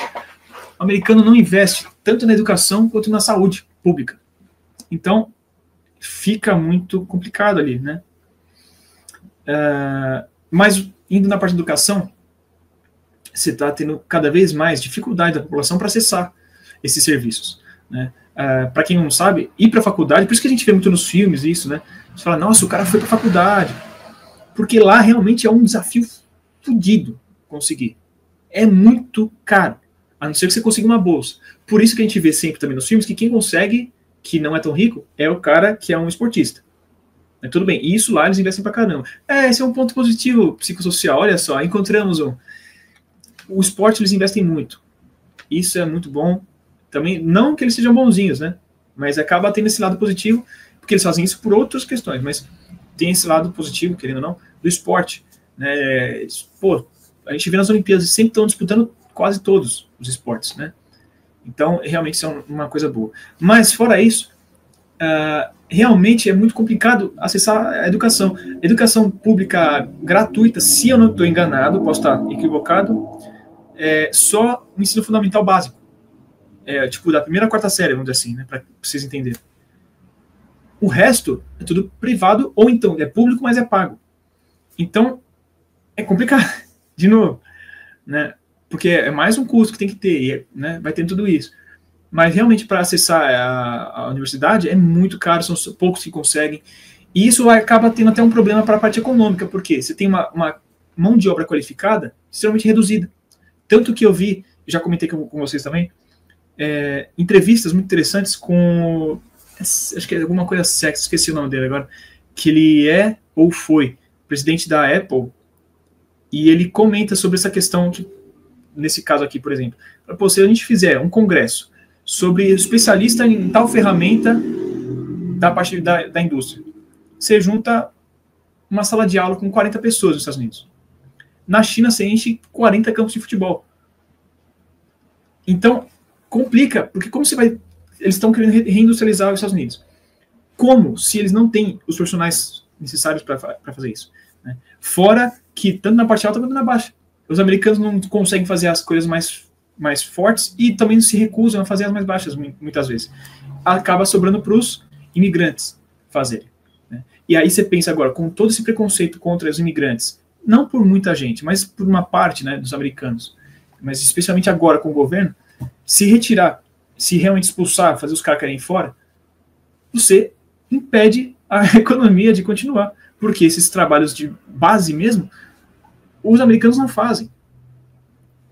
O americano não investe tanto na educação quanto na saúde pública. Então, fica muito complicado ali, né? Mas, indo na parte da educação, você está tendo cada vez mais dificuldade da população para acessar esses serviços. né? Para quem não sabe, ir para a faculdade, por isso que a gente vê muito nos filmes isso, né? A gente fala, nossa, o cara foi para a faculdade. Porque lá realmente é um desafio fodido conseguir. É muito caro, a não ser que você consiga uma bolsa. Por isso que a gente vê sempre também nos filmes que quem consegue, que não é tão rico, é o cara que é um esportista. Tudo bem, e isso lá eles investem pra caramba. Esse é um ponto positivo psicossocial, olha só, encontramos um. O esporte eles investem muito. Isso é muito bom. Também, não que eles sejam bonzinhos, né? Mas acaba tendo esse lado positivo, porque eles fazem isso por outras questões, mas tem esse lado positivo, querendo ou não, do esporte. Né? Pô, a gente vê nas Olimpíadas, sempre estão disputando quase todos os esportes, né? Então, realmente, isso é uma coisa boa. Mas, fora isso, realmente é muito complicado acessar a educação. Educação pública gratuita, se eu não estou enganado, posso estar equivocado, só o ensino fundamental básico. Tipo, da primeira à quarta série, vamos dizer assim, né, para vocês entenderem. O resto é tudo privado, ou então é público, mas é pago. Então, é complicado, de novo, né? Porque é mais um custo que tem que ter, né? Vai ter tudo isso. Mas realmente para acessar a universidade é muito caro, são poucos que conseguem. E isso acaba tendo até um problema para a parte econômica, porque você tem uma mão de obra qualificada extremamente reduzida. Tanto que eu vi, já comentei com vocês também, entrevistas muito interessantes com, acho que é alguma coisa sexo, esqueci o nome dele agora, que ele é ou foi presidente da Apple, e ele comenta sobre essa questão, que, nesse caso aqui, por exemplo, pô, se a gente fizer um congresso sobre especialista em tal ferramenta da parte da indústria, você junta uma sala de aula com 40 pessoas nos Estados Unidos. Na China, você enche 40 campos de futebol. Então, complica, porque como você vai... Eles estão querendo reindustrializar os Estados Unidos. Como? Se eles não têm os profissionais necessários para fazer isso. Né? Fora que, tanto na parte alta quanto na baixa, os americanos não conseguem fazer as coisas mais fortes e também se recusam a fazer as mais baixas, muitas vezes. Acaba sobrando para os imigrantes fazerem. Né? E aí você pensa agora, com todo esse preconceito contra os imigrantes, não por muita gente, mas por uma parte, né, dos americanos, mas especialmente agora com o governo, se retirar, se realmente expulsar, fazer os caras caírem fora, você impede a economia de continuar. Porque esses trabalhos de base mesmo, os americanos não fazem.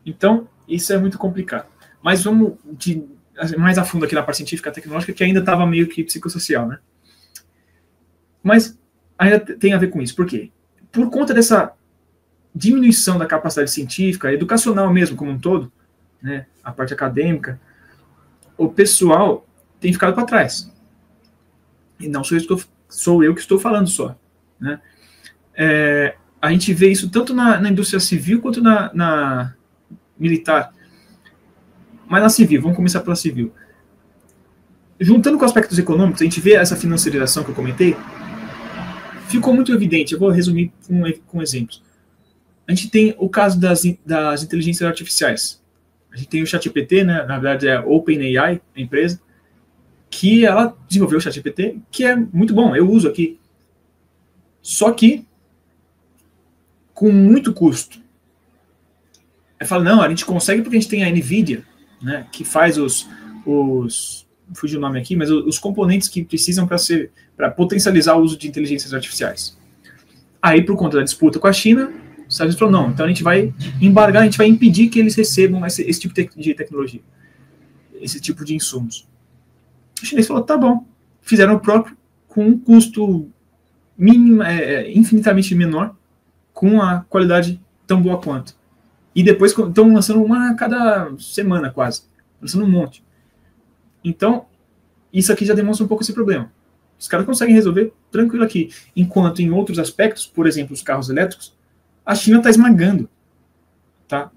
Então, isso é muito complicado. Mas vamos mais a fundo aqui na parte científica tecnológica, que ainda estava meio que psicossocial, né? Mas ainda tem a ver com isso. Por quê? Por conta dessa diminuição da capacidade científica, educacional mesmo, como um todo, né, a parte acadêmica, o pessoal tem ficado para trás. E não sou eu que estou falando só. Né? A gente vê isso tanto na indústria civil quanto na militar. Mas na civil, vamos começar pela civil. Juntando com aspectos econômicos, a gente vê essa financiarização que eu comentei, ficou muito evidente. Eu vou resumir com exemplos. A gente tem o caso das inteligências artificiais. A gente tem o ChatGPT, né? Na verdade é a OpenAI, a empresa, que ela desenvolveu o ChatGPT, que é muito bom, eu uso aqui. Só que com muito custo. Eu falo, não, a gente consegue porque a gente tem a NVIDIA, né, que faz fugiu o nome aqui, mas os componentes que precisam para potencializar o uso de inteligências artificiais. Aí, por conta da disputa com a China, os Estados Unidos falou, não, então a gente vai embargar, a gente vai impedir que eles recebam esse tipo de tecnologia, esse tipo de insumos. O chinês falou, tá bom. Fizeram o próprio com um custo mínimo, infinitamente menor, com a qualidade tão boa quanto. E depois estão lançando uma a cada semana, quase. Lançando um monte. Então, isso aqui já demonstra um pouco esse problema. Os caras conseguem resolver tranquilo aqui. Enquanto em outros aspectos, por exemplo, os carros elétricos, a China está esmagando. Tá?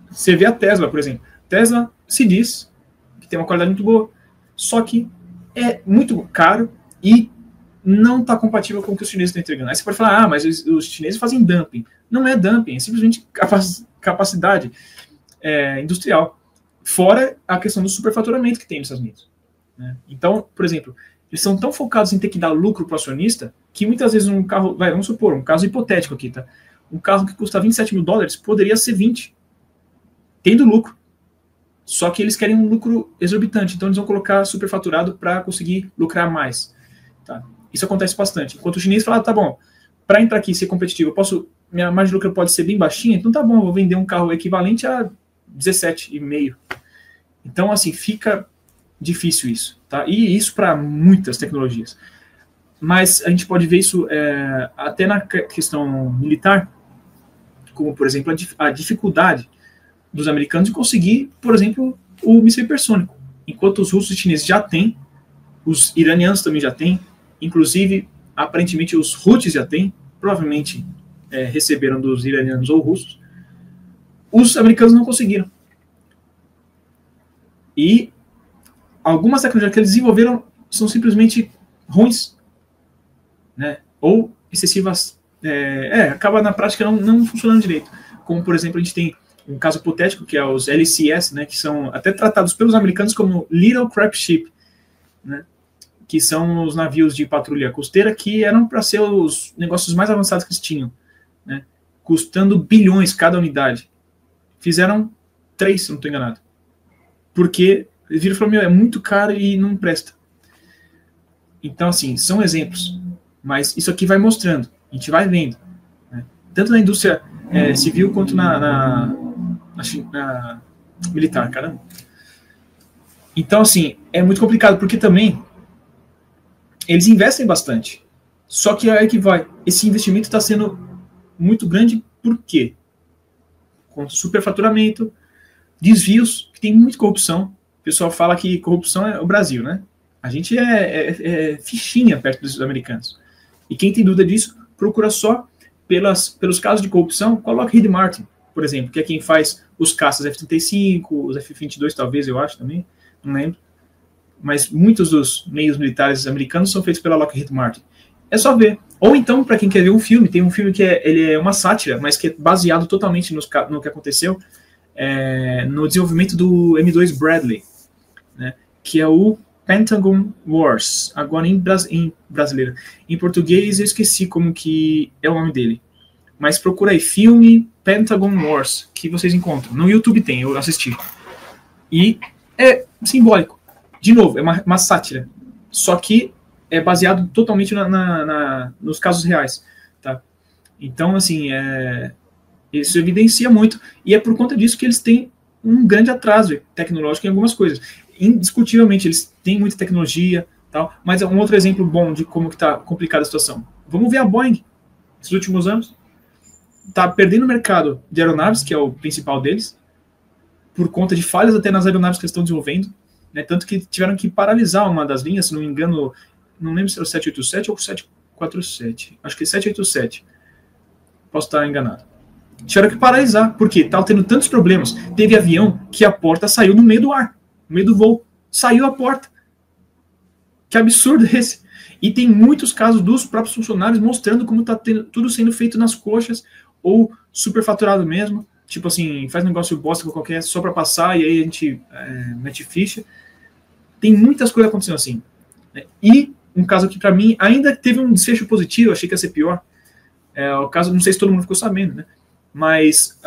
Você vê a Tesla, por exemplo. Tesla se diz que tem uma qualidade muito boa, só que é muito caro e não está compatível com o que os chineses estão entregando. Aí você pode falar, mas os chineses fazem dumping. Não é dumping, é simplesmente capacidade industrial. Fora a questão do superfaturamento que tem nos Estados Unidos. Né? Então, por exemplo, eles são tão focados em ter que dar lucro para o acionista que muitas vezes um carro, vamos supor, um caso hipotético aqui, tá? Um carro que custa $27 mil poderia ser 20, tendo lucro. Só que eles querem um lucro exorbitante, então eles vão colocar superfaturado para conseguir lucrar mais. Tá? Isso acontece bastante. Enquanto o chinês fala, tá bom, para entrar aqui e ser competitivo, minha margem de lucro pode ser bem baixinha, então tá bom, eu vou vender um carro equivalente a 17,5. Então, assim, fica difícil isso. Tá? E isso para muitas tecnologias. Mas a gente pode ver isso até na questão militar, como, por exemplo, a dificuldade dos americanos de conseguir, por exemplo, o míssil hipersônico. Enquanto os russos e chineses já têm, os iranianos também já têm, inclusive, aparentemente, os Houthis já têm, provavelmente receberam dos iranianos ou russos, os americanos não conseguiram. E algumas tecnologias que eles desenvolveram são simplesmente ruins, né? Ou excessivas, acaba na prática não funcionando direito. Como, por exemplo, a gente tem um caso hipotético, que é os LCS, né, que são até tratados pelos americanos como Little Crap Ship, né, que são os navios de patrulha costeira que eram para ser os negócios mais avançados que eles tinham, né, custando bilhões cada unidade. Fizeram 3, se não estou enganado. Porque eles viram e falaram, é muito caro e não presta. Então, assim, são exemplos. Mas isso aqui vai mostrando, a gente vai vendo. Né, tanto na indústria civil quanto na militar, caramba. Então, assim, é muito complicado, porque também eles investem bastante. Só que aí que vai. Esse investimento está sendo muito grande, por quê? Com superfaturamento, desvios, que tem muita corrupção. O pessoal fala que corrupção é o Brasil, né? A gente é fichinha perto dos americanos. E quem tem dúvida disso, procura só pelos casos de corrupção, coloca Lockheed Martin, por exemplo, que é quem faz os caças F-35, os F-22 talvez, eu acho também, não lembro. Mas muitos dos meios militares americanos são feitos pela Lockheed Martin. É só ver. Ou então, para quem quer ver um filme, tem um filme que ele é uma sátira, mas que é baseado totalmente no que aconteceu no desenvolvimento do M2 Bradley, né, que é o Pentagon Wars. Agora em brasileiro. Em português eu esqueci como que é o nome dele. Mas procura aí, filme Pentagon Wars, que vocês encontram. No YouTube tem, eu assisti. E é simbólico. De novo, é uma sátira. Só que é baseado totalmente nos casos reais. Tá? Então, assim, isso evidencia muito. E é por conta disso que eles têm um grande atraso tecnológico em algumas coisas. Indiscutivelmente, eles têm muita tecnologia, tal, mas é um outro exemplo bom de como está complicada a situação. Vamos ver a Boeing, nesses últimos anos. Está perdendo o mercado de aeronaves, que é o principal deles, por conta de falhas até nas aeronaves que eles estão desenvolvendo, né, tanto que tiveram que paralisar uma das linhas, se não me engano, não lembro se era o 787 ou o 747, acho que é 787, posso estar enganado. Tiveram que paralisar, porque estava tendo tantos problemas. Teve avião que a porta saiu no meio do ar, no meio do voo, saiu a porta. Que absurdo esse! E tem muitos casos dos próprios funcionários mostrando como está tudo sendo feito nas coxas, ou superfaturado mesmo, tipo assim, faz um negócio bosta qualquer só para passar e aí a gente mete ficha. Tem muitas coisas acontecendo assim. Né? E um caso que para mim ainda teve um desfecho positivo, achei que ia ser pior. O caso, não sei se todo mundo ficou sabendo, né? Mas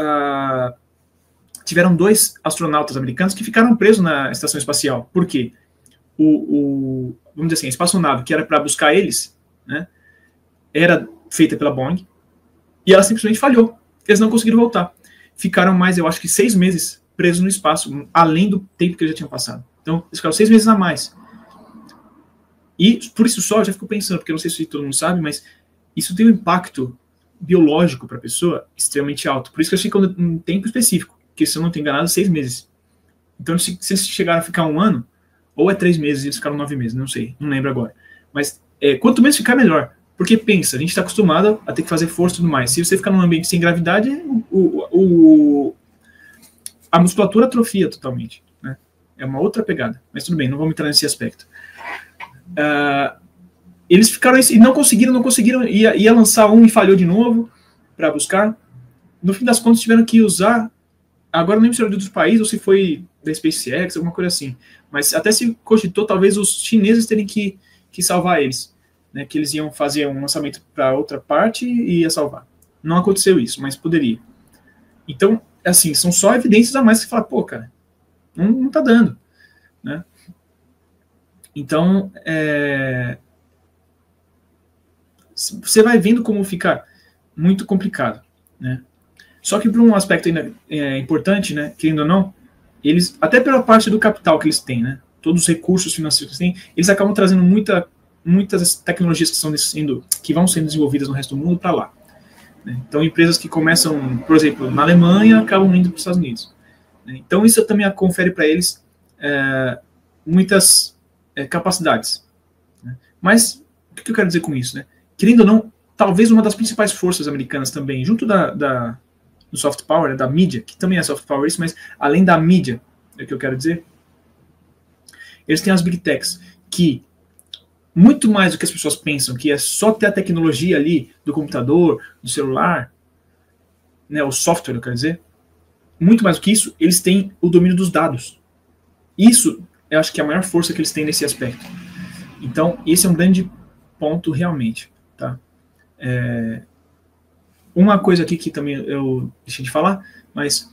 tiveram 2 astronautas americanos que ficaram presos na estação espacial. Por quê? Vamos dizer assim, a espaçonave que era para buscar eles, né, era feita pela Boeing, e ela simplesmente falhou. Eles não conseguiram voltar. Ficaram mais, eu acho que 6 meses presos no espaço, além do tempo que eles já tinham passado. Então, eles ficaram 6 meses a mais. E, por isso só, eu já fico pensando, porque eu não sei se todo mundo sabe, mas isso tem um impacto biológico para a pessoa extremamente alto. Por isso que eu achei que um tempo específico, que se eu não estou enganado, 6 meses. Então, se eles chegaram a ficar 1 ano, ou é 3 meses e eles ficaram 9 meses, não sei, não lembro agora. Mas quanto menos ficar, melhor. Porque pensa, a gente está acostumado a ter que fazer força e tudo mais. Se você ficar num ambiente sem gravidade, a musculatura atrofia totalmente. Né? É uma outra pegada. Mas tudo bem, não vamos entrar nesse aspecto. Eles ficaram e não conseguiram, ia lançar um e falhou de novo para buscar. No fim das contas, tiveram que usar, agora não lembro se era de outros países ou se foi da SpaceX, alguma coisa assim. Mas até se cogitou, talvez os chineses terem que salvar eles. Né, que eles iam fazer um lançamento para outra parte e ia salvar. Não aconteceu isso, mas poderia. Então, assim, são só evidências a mais que você fala, pô, cara, Não está dando, né? Então, você vai vendo como fica muito complicado, né? Só que por um aspecto ainda importante, né, querendo ou não, eles, até pela parte do capital que eles têm, né, todos os recursos financeiros que eles têm, eles acabam trazendo muitas tecnologias que vão sendo desenvolvidas no resto do mundo para lá, né? Então, empresas que começam, por exemplo, na Alemanha, acabam indo para os Estados Unidos, né? Então, isso também confere para eles muitas capacidades, né? Mas, o que eu quero dizer com isso, né? Querendo ou não, talvez uma das principais forças americanas também, junto do soft power, né, da mídia, que também é soft power isso, mas além da mídia, é o que eu quero dizer, eles têm as big techs, que muito mais do que as pessoas pensam, que é só ter a tecnologia ali do computador, do celular, né, o software, eu quero dizer, muito mais do que isso, eles têm o domínio dos dados. Isso, eu acho que é a maior força que eles têm nesse aspecto. Então, esse é um grande ponto realmente, tá? Uma coisa aqui que também eu deixei de falar, mas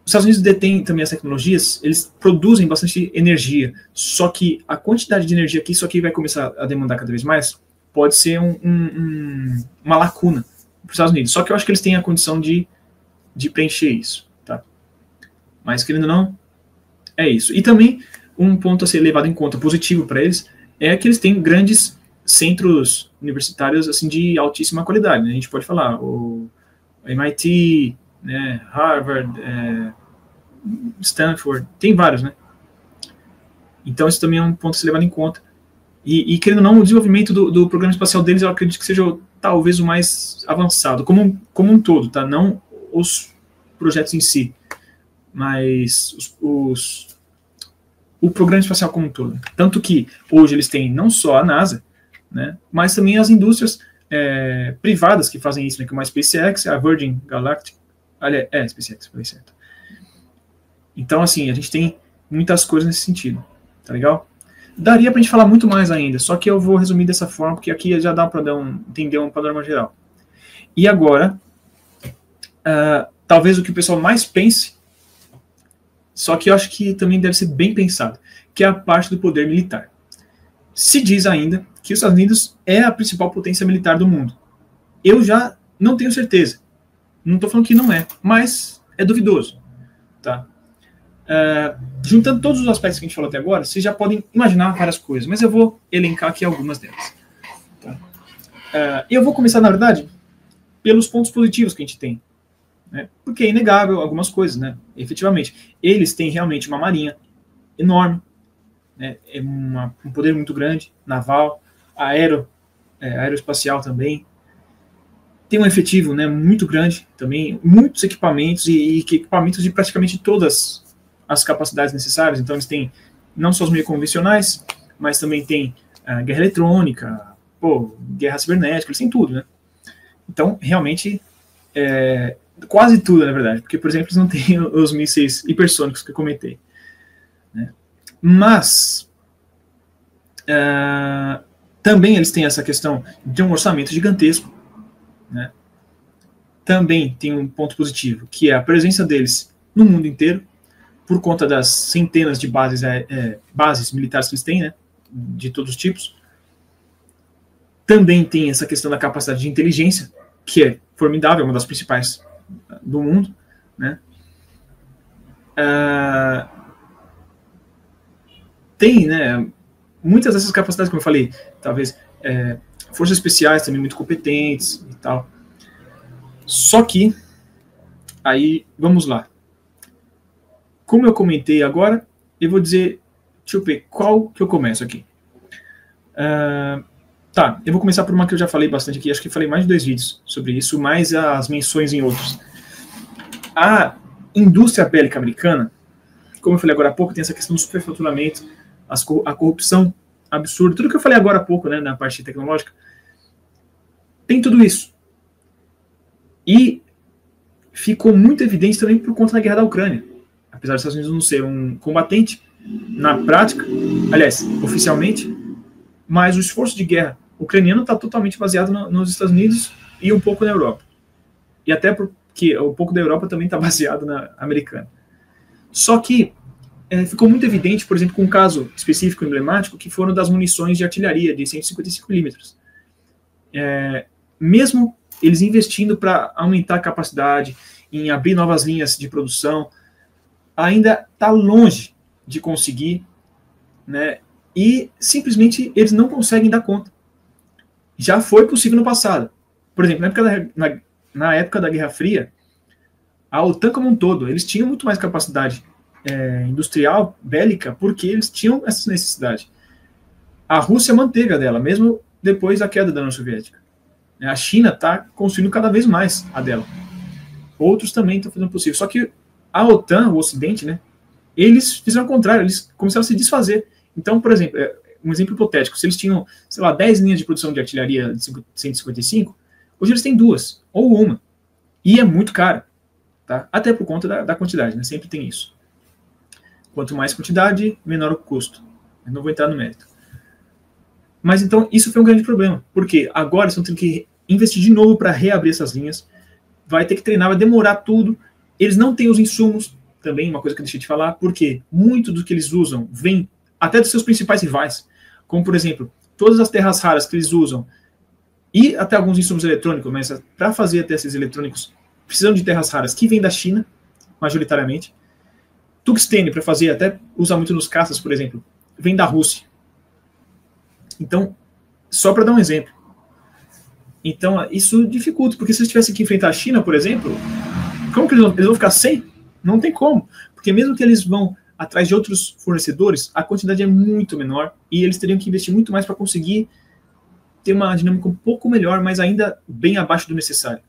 os Estados Unidos detêm também as tecnologias, eles produzem bastante energia, só que a quantidade de energia que isso aqui vai começar a demandar cada vez mais pode ser uma lacuna para os Estados Unidos. Só que eu acho que eles têm a condição de preencher isso, tá? Mas, querendo ou não, é isso. E também, um ponto a ser levado em conta positivo para eles é que eles têm grandes centros universitários assim de altíssima qualidade, né? A gente pode falar o MIT, né, Harvard, Stanford, tem vários, né? Então isso também é um ponto a ser levado em conta. E querendo ou não, o desenvolvimento do programa espacial deles, eu acredito que seja talvez o mais avançado, como um todo, tá? Não os projetos em si, mas o programa espacial como um todo. Tanto que hoje eles têm não só a NASA, né, mas também as indústrias privadas que fazem isso, né, como a SpaceX, a Virgin Galactic, SpaceX, falei certo. Então, assim, a gente tem muitas coisas nesse sentido, tá legal? Daria pra gente falar muito mais ainda, só que eu vou resumir dessa forma, porque aqui já dá para entender um panorama geral. E agora, talvez o que o pessoal mais pense, só que eu acho que também deve ser bem pensado, que é a parte do poder militar. Se diz ainda que os Estados Unidos é a principal potência militar do mundo. Eu já não tenho certeza. Não estou falando que não é, mas é duvidoso, tá? Juntando todos os aspectos que a gente falou até agora, vocês já podem imaginar várias coisas, mas eu vou elencar aqui algumas delas. Tá? Eu vou começar, na verdade, pelos pontos positivos que a gente tem, né? Porque é inegável algumas coisas, né? Efetivamente, eles têm realmente uma marinha enorme, né? Um poder muito grande, naval, aeroespacial também. Tem um efetivo, né, muito grande também, muitos equipamentos e equipamentos de praticamente todas as capacidades necessárias. Então eles têm não só os meios convencionais, mas também tem guerra eletrônica, guerra cibernética, eles têm tudo, né? Então, realmente, quase tudo, na verdade, porque, por exemplo, eles não têm os mísseis hipersônicos que eu comentei, né? Mas também eles têm essa questão de um orçamento gigantesco, né? Também tem um ponto positivo, que é a presença deles no mundo inteiro, por conta das centenas de bases militares que eles têm, né? De todos os tipos. Também tem essa questão da capacidade de inteligência, que é formidável, uma das principais do mundo, né? Tem, né, muitas dessas capacidades, como eu falei, talvez forças especiais também muito competentes e tal. Só que, aí, vamos lá. Como eu comentei agora, eu vou dizer, deixa eu ver, qual que eu começo aqui? Tá, eu vou começar por uma que eu já falei bastante aqui, acho que falei mais de 2 vídeos sobre isso, mais as menções em outros. A indústria bélica americana, como eu falei agora há pouco, tem essa questão do superfaturamento, a corrupção absurda, tudo que eu falei agora há pouco, né, na parte tecnológica, tem tudo isso. E ficou muito evidente também por conta da guerra da Ucrânia. Apesar dos Estados Unidos não ser um combatente, na prática, aliás, oficialmente, mas o esforço de guerra ucraniano está totalmente baseado nos Estados Unidos e um pouco na Europa. E até porque um pouco da Europa também está baseado na americana. Só que ficou muito evidente, por exemplo, com um caso específico emblemático, que foram das munições de artilharia de 155 milímetros. Mesmo eles investindo para aumentar a capacidade, em abrir novas linhas de produção, ainda está longe de conseguir, né? E simplesmente eles não conseguem dar conta. Já foi possível no passado. Por exemplo, na época da Guerra Fria, a OTAN como um todo, eles tinham muito mais capacidade industrial, bélica, porque eles tinham essa necessidade. A Rússia manteve a dela, mesmo depois da queda da União Soviética. A China está construindo cada vez mais a dela. Outros também estão fazendo o possível. Só que a OTAN, o Ocidente, né, eles fizeram o contrário, eles começaram a se desfazer. Então, por exemplo, um exemplo hipotético, se eles tinham, sei lá, 10 linhas de produção de artilharia de 155, hoje eles têm 2, ou uma. E é muito caro, tá? Até por conta da quantidade, né? Sempre tem isso. Quanto mais quantidade, menor o custo. Eu não vou entrar no mérito. Mas então, isso foi um grande problema, porque agora eles estão tendo que investir de novo para reabrir essas linhas, vai ter que treinar, vai demorar tudo, eles não têm os insumos, também uma coisa que eu deixei de falar, porque muito do que eles usam vem até dos seus principais rivais, como por exemplo, todas as terras raras que eles usam, e até alguns insumos eletrônicos, mas para fazer até esses eletrônicos, precisam de terras raras que vêm da China, majoritariamente. Tungstênio, para fazer, até usa muito nos caças, por exemplo, vem da Rússia. Então, só para dar um exemplo. Então, isso dificulta, porque se eles tivessem que enfrentar a China, por exemplo, como que eles vão ficar sem? Não tem como, porque mesmo que eles vão atrás de outros fornecedores, a quantidade é muito menor e eles teriam que investir muito mais para conseguir ter uma dinâmica um pouco melhor, mas ainda bem abaixo do necessário,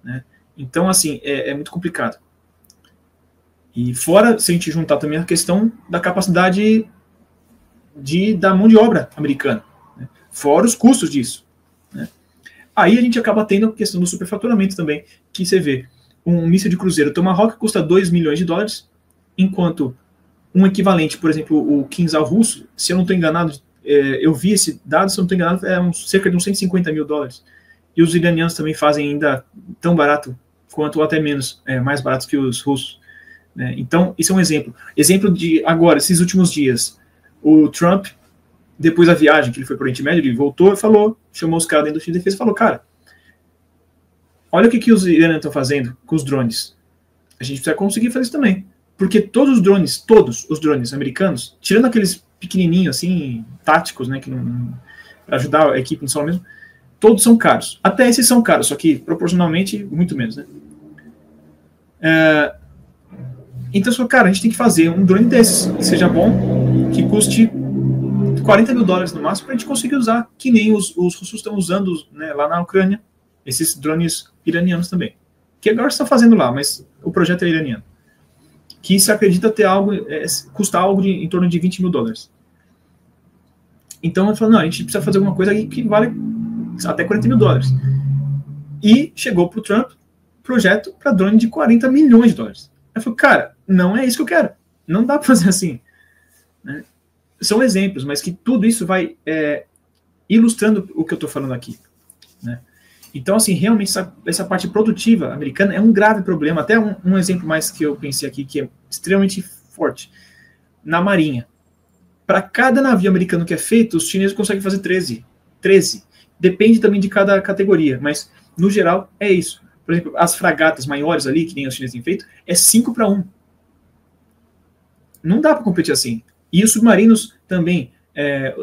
né? Então, assim, é muito complicado. E fora, se a gente juntar também a questão da capacidade da mão de obra americana, né? Fora os custos disso, né? Aí a gente acaba tendo a questão do superfaturamento também, que você vê, um míssil de cruzeiro Tomahawk custa 2 milhões de dólares, enquanto um equivalente, por exemplo, o Kinzhal russo, se eu não estou enganado, eu vi esse dado, se eu não estou enganado, cerca de uns 150 mil dólares. E os iranianos também fazem ainda tão barato quanto, ou até menos, mais baratos que os russos, né? Então, isso é um exemplo. Exemplo de, agora, esses últimos dias, o Trump, depois da viagem que ele foi para o Oriente Médio, ele voltou e falou, chamou os caras da indústria de defesa e falou, cara, olha o que os iranianos estão fazendo com os drones. A gente precisa conseguir fazer isso também. Porque todos os drones americanos, tirando aqueles pequenininhos, assim, táticos, né, que para ajudar a equipe no solo mesmo, todos são caros. Até esses são caros, só que proporcionalmente muito menos, né? Então, cara, a gente tem que fazer um drone desses, que seja bom, que custe 40 mil dólares no máximo, para a gente conseguir usar, que nem os russos estão usando, né, lá na Ucrânia, esses drones iranianos também. Que agora estão fazendo lá, mas o projeto é iraniano. Que se acredita ter algo, custar algo em torno de 20 mil dólares. Então, eu falo, não, a gente precisa fazer alguma coisa que vale até 40 mil dólares. E chegou para o Trump projeto para drone de 40 milhões de dólares. Eu falei, cara, não é isso que eu quero. Não dá para fazer assim, né? São exemplos, mas que tudo isso vai ilustrando o que eu estou falando aqui, né? Então, assim, realmente essa parte produtiva americana é um grave problema. Até um exemplo mais que eu pensei aqui, que é extremamente forte. Na Marinha. Para cada navio americano que é feito, os chineses conseguem fazer 13. Depende também de cada categoria, mas, no geral, é isso. Por exemplo, as fragatas maiores ali, que nem os chineses têm feito, é 5-1. Não dá para competir assim. E os submarinos também,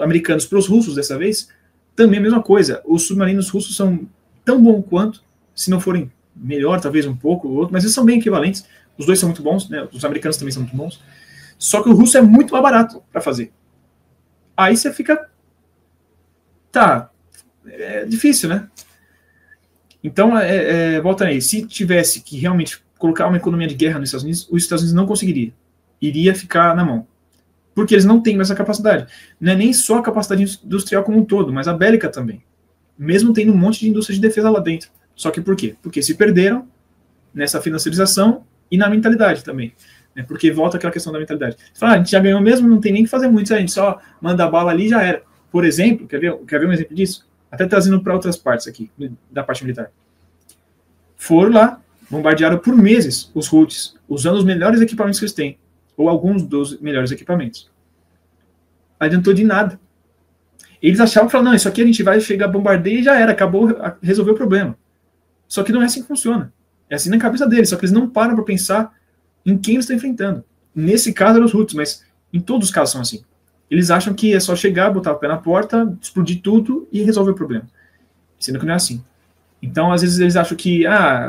americanos para os russos dessa vez, também a mesma coisa. Os submarinos russos são tão bom quanto, se não forem melhor, talvez um pouco, ou outro, mas eles são bem equivalentes. Os dois são muito bons, né? Os americanos também são muito bons. Só que o russo é muito mais barato para fazer. Aí você fica... Tá, é difícil, né? Então, volta aí. Se tivesse que realmente colocar uma economia de guerra nos Estados Unidos, os Estados Unidos não conseguiria. Iria ficar na mão. Porque eles não têm mais essa capacidade. Não é nem só a capacidade industrial como um todo, mas a bélica também. Mesmo tendo um monte de indústria de defesa lá dentro. Só que por quê? Porque se perderam nessa financiarização e na mentalidade também. Né? Porque volta aquela questão da mentalidade. Você fala, a gente já ganhou mesmo, não tem nem que fazer muito, a gente só manda a bala ali e já era. Por exemplo, quer ver um exemplo disso? Até trazendo para outras partes aqui, da parte militar. Foram lá, bombardearam por meses os Houthis, usando os melhores equipamentos que eles têm. ou alguns dos melhores equipamentos. Adiantou de nada. Eles achavam que falaram, não, isso aqui a gente vai chegar, bombardeia e já era, acabou, resolveu o problema. Só que não é assim que funciona. É assim na cabeça deles, só que eles não param para pensar em quem eles estão enfrentando. Nesse caso eram os Houthis, mas em todos os casos são assim. Eles acham que é só chegar, botar o pé na porta, explodir tudo e resolver o problema. Sendo que não é assim. Então, às vezes, eles acham que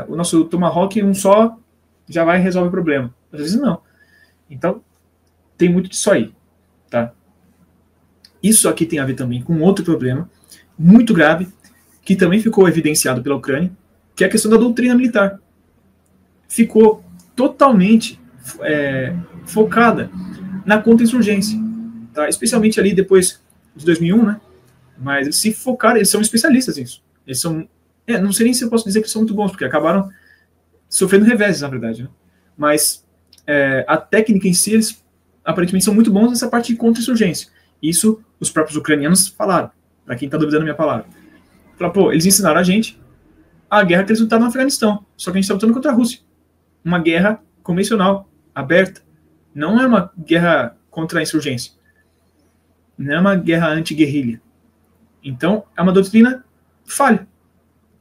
o nosso Tomahawk, um só, já vai resolver o problema. Às vezes, não. Então, tem muito disso aí. Tá? Isso aqui tem a ver também com outro problema, muito grave, que também ficou evidenciado pela Ucrânia, que é a questão da doutrina militar. Ficou totalmente focada na contra-insurgência. Tá? Especialmente ali depois de 2001, né? Mas eles se focaram, eles são especialistas nisso. Eles são, não sei nem se eu posso dizer que são muito bons, porque acabaram sofrendo reveses, na verdade. Né? Mas a técnica em si, eles aparentemente são muito bons nessa parte de contra-insurgência. Isso os próprios ucranianos falaram, para quem está duvidando da minha palavra. Falaram, eles ensinaram a gente a guerra que eles lutaram no Afeganistão, só que a gente está lutando contra a Rússia. Uma guerra convencional, aberta. Não é uma guerra contra a insurgência. Não é uma guerra anti-guerrilha. Então, é uma doutrina falha.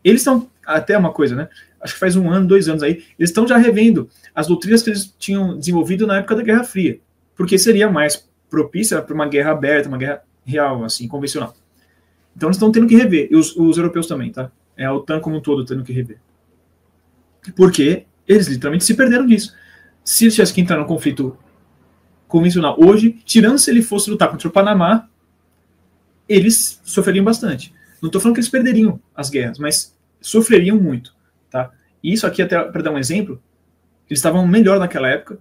Eles estão, até uma coisa, né? Acho que faz 1 ano, 2 anos aí, eles estão já revendo as doutrinas que eles tinham desenvolvido na época da Guerra Fria. Porque seria mais propícia para uma guerra aberta, uma guerra real, assim, convencional. Então, eles estão tendo que rever. E os europeus também, tá? É a OTAN como um todo tendo que rever. Porque eles literalmente se perderam disso. Se eles tivessem que entrar no conflito convencional hoje, tirando se ele fosse lutar contra o Panamá, eles sofreriam bastante. Não estou falando que eles perderiam as guerras, mas sofreriam muito. Tá? E isso aqui, até para dar um exemplo, eles estavam melhor naquela época,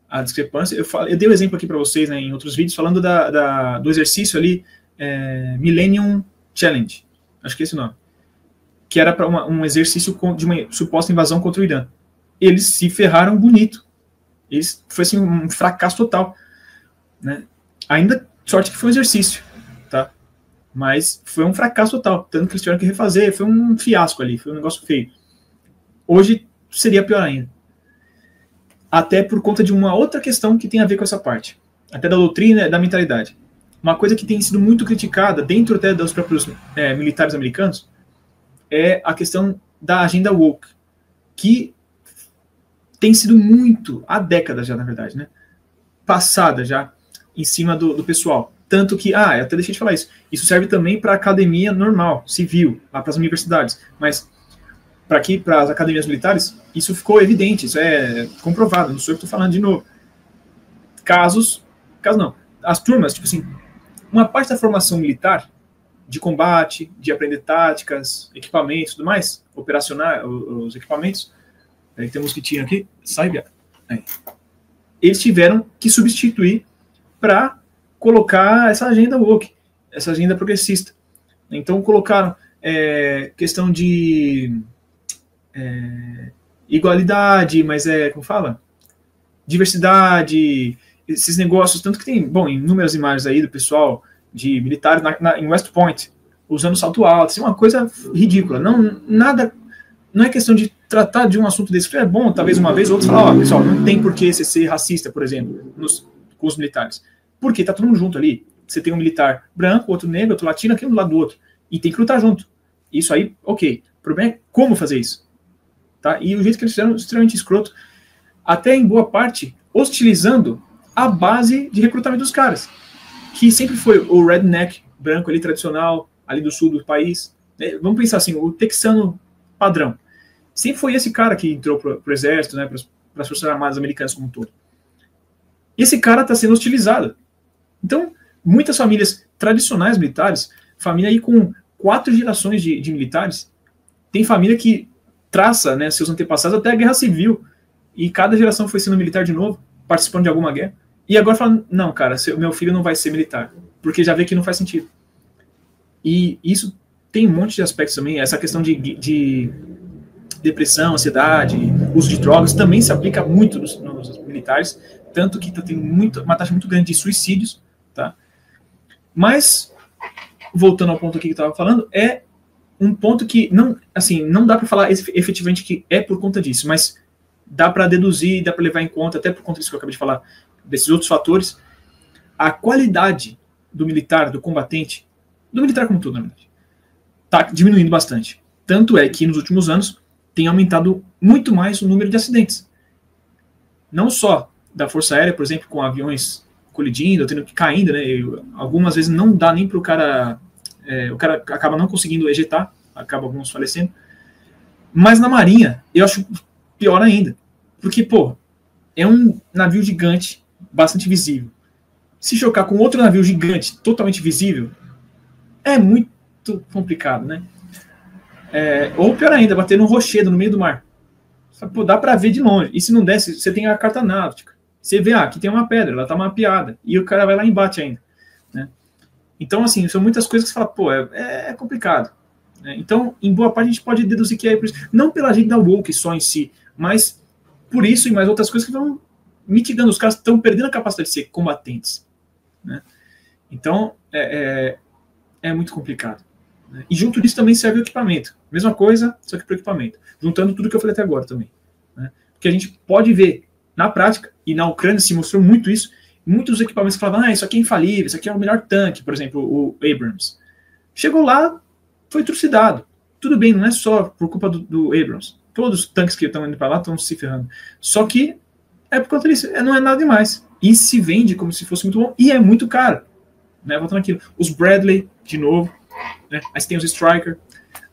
a discrepância. Eu dei o um exemplo aqui para vocês, né, em outros vídeos, falando do exercício ali, Millennium Challenge, acho que é esse o nome, que era para um exercício de uma suposta invasão contra o Irã. Eles se ferraram bonito. Foi assim, um fracasso total. Né? Ainda sorte que foi um exercício. Tá? Mas foi um fracasso total. Tanto que eles tiveram que refazer. Foi um fiasco ali. Foi um negócio feio. Hoje seria pior ainda. Até por conta de uma outra questão que tem a ver com essa parte. Até da doutrina e da mentalidade. Uma coisa que tem sido muito criticada, dentro até dos próprios militares americanos, é a questão da agenda woke. Que tem sido muito, há décadas já, na verdade, né? Passada já em cima do pessoal. Tanto que, eu até deixei de falar isso. Isso serve também para a academia normal, civil, lá para as universidades. Mas para as academias militares, isso ficou evidente, isso é comprovado, não sou eu que estou falando de novo. Casos não. As turmas, tipo assim, uma parte da formação militar, de combate, de aprender táticas, equipamentos, tudo mais, operacional, os equipamentos, aí tem um mosquitinho aqui, sai, aí. Eles tiveram que substituir para colocar essa agenda woke, essa agenda progressista. Então colocaram questão de igualdade, mas como fala? Diversidade, esses negócios, tanto que tem, inúmeras imagens aí do pessoal de militares em West Point, usando salto alto, assim, uma coisa ridícula. Não é questão de tratar de um assunto desse, que é bom, talvez uma vez ou outra, falar, pessoal, não tem por que você ser racista, por exemplo, com os militares. Porque tá todo mundo junto ali. Você tem um militar branco, outro negro, outro latino, aqui um do lado do outro. E tem que lutar junto. Isso aí, ok. O problema é como fazer isso. Tá? E o jeito que eles fizeram, extremamente escroto, até em boa parte, hostilizando a base de recrutamento dos caras. Que sempre foi o redneck branco ali, tradicional, ali do sul do país. Vamos pensar assim, o texano padrão. Sempre foi esse cara que entrou pro exército, né, para as forças armadas americanas como um todo. E esse cara está sendo hostilizado. Então, muitas famílias tradicionais militares, família aí com 4 gerações de militares, tem família que traça, né, seus antepassados até a Guerra Civil, e cada geração foi sendo militar de novo, participando de alguma guerra, e agora fala, não, cara, meu filho não vai ser militar, porque já vê que não faz sentido. E isso tem um monte de aspectos também, essa questão de depressão, ansiedade, uso de drogas, também se aplica muito nos militares, tanto que está tendo uma taxa muito grande de suicídios, tá? Mas, voltando ao ponto aqui que eu estava falando, é um ponto que não dá para falar efetivamente que é por conta disso, mas dá para deduzir, dá para levar em conta, até por conta disso que eu acabei de falar, desses outros fatores, a qualidade do militar, do combatente, do militar como todo, na verdade, está diminuindo bastante. Tanto é que nos últimos anos tem aumentado muito mais o número de acidentes. Não só da Força Aérea, por exemplo, com aviões colidindo, tendo que caindo, né? Algumas vezes não dá nem para o cara acaba não conseguindo ejetar, acaba alguns falecendo. Mas na Marinha, eu acho pior ainda. Porque, pô, é um navio gigante, bastante visível. Se chocar com outro navio gigante, totalmente visível, é muito complicado, né? Ou pior ainda, bater num rochedo no meio do mar. Pô, dá pra ver de longe. E se não der, você tem a carta náutica. Você vê, aqui tem uma pedra, ela tá mapeada. E o cara vai lá e embate ainda. Né? Então, assim, são muitas coisas que você fala, pô, é complicado. Né? Então, em boa parte, a gente pode deduzir que é por isso. Não pela gente da woke só em si, mas por isso e mais outras coisas que vão mitigando. Os caras estão perdendo a capacidade de ser combatentes. Né? Então, é muito complicado. Né? E junto disso também serve o equipamento. Mesma coisa, só que para o equipamento. Juntando tudo que eu falei até agora também. Né? Porque a gente pode ver na prática, e na Ucrânia se mostrou muito isso, muitos equipamentos que falavam, isso aqui é infalível, isso aqui é o melhor tanque, por exemplo, o Abrams. Chegou lá, foi trucidado. Tudo bem, não é só por culpa do Abrams. Todos os tanques que estão indo para lá estão se ferrando. Só que é por conta disso, não é nada demais. E se vende como se fosse muito bom, e é muito caro. Né? Voltando aquilo. Os Bradley, de novo, né? Aí você tem os Striker,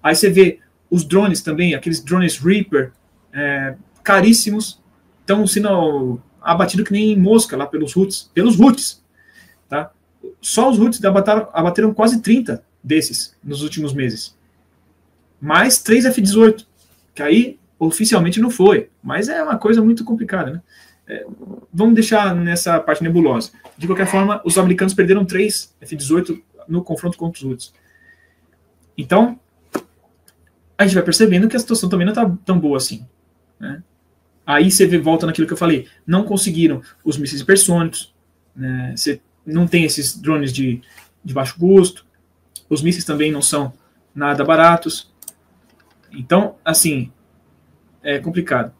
aí você vê os drones também, aqueles drones Reaper, caríssimos, estão sendo abatidos que nem mosca lá pelos Houthis, tá? Só os Houthis abateram quase 30 desses nos últimos meses. Mais 3 F-18, que aí oficialmente não foi, mas é uma coisa muito complicada, né? Vamos deixar nessa parte nebulosa. De qualquer forma, os americanos perderam 3 F-18 no confronto contra os Houthis. Então, a gente vai percebendo que a situação também não está tão boa assim. Né? Aí você volta naquilo que eu falei. Não conseguiram os mísseis hipersônicos. Né? Você não tem esses drones de baixo custo. Os mísseis também não são nada baratos. Então, assim, é complicado.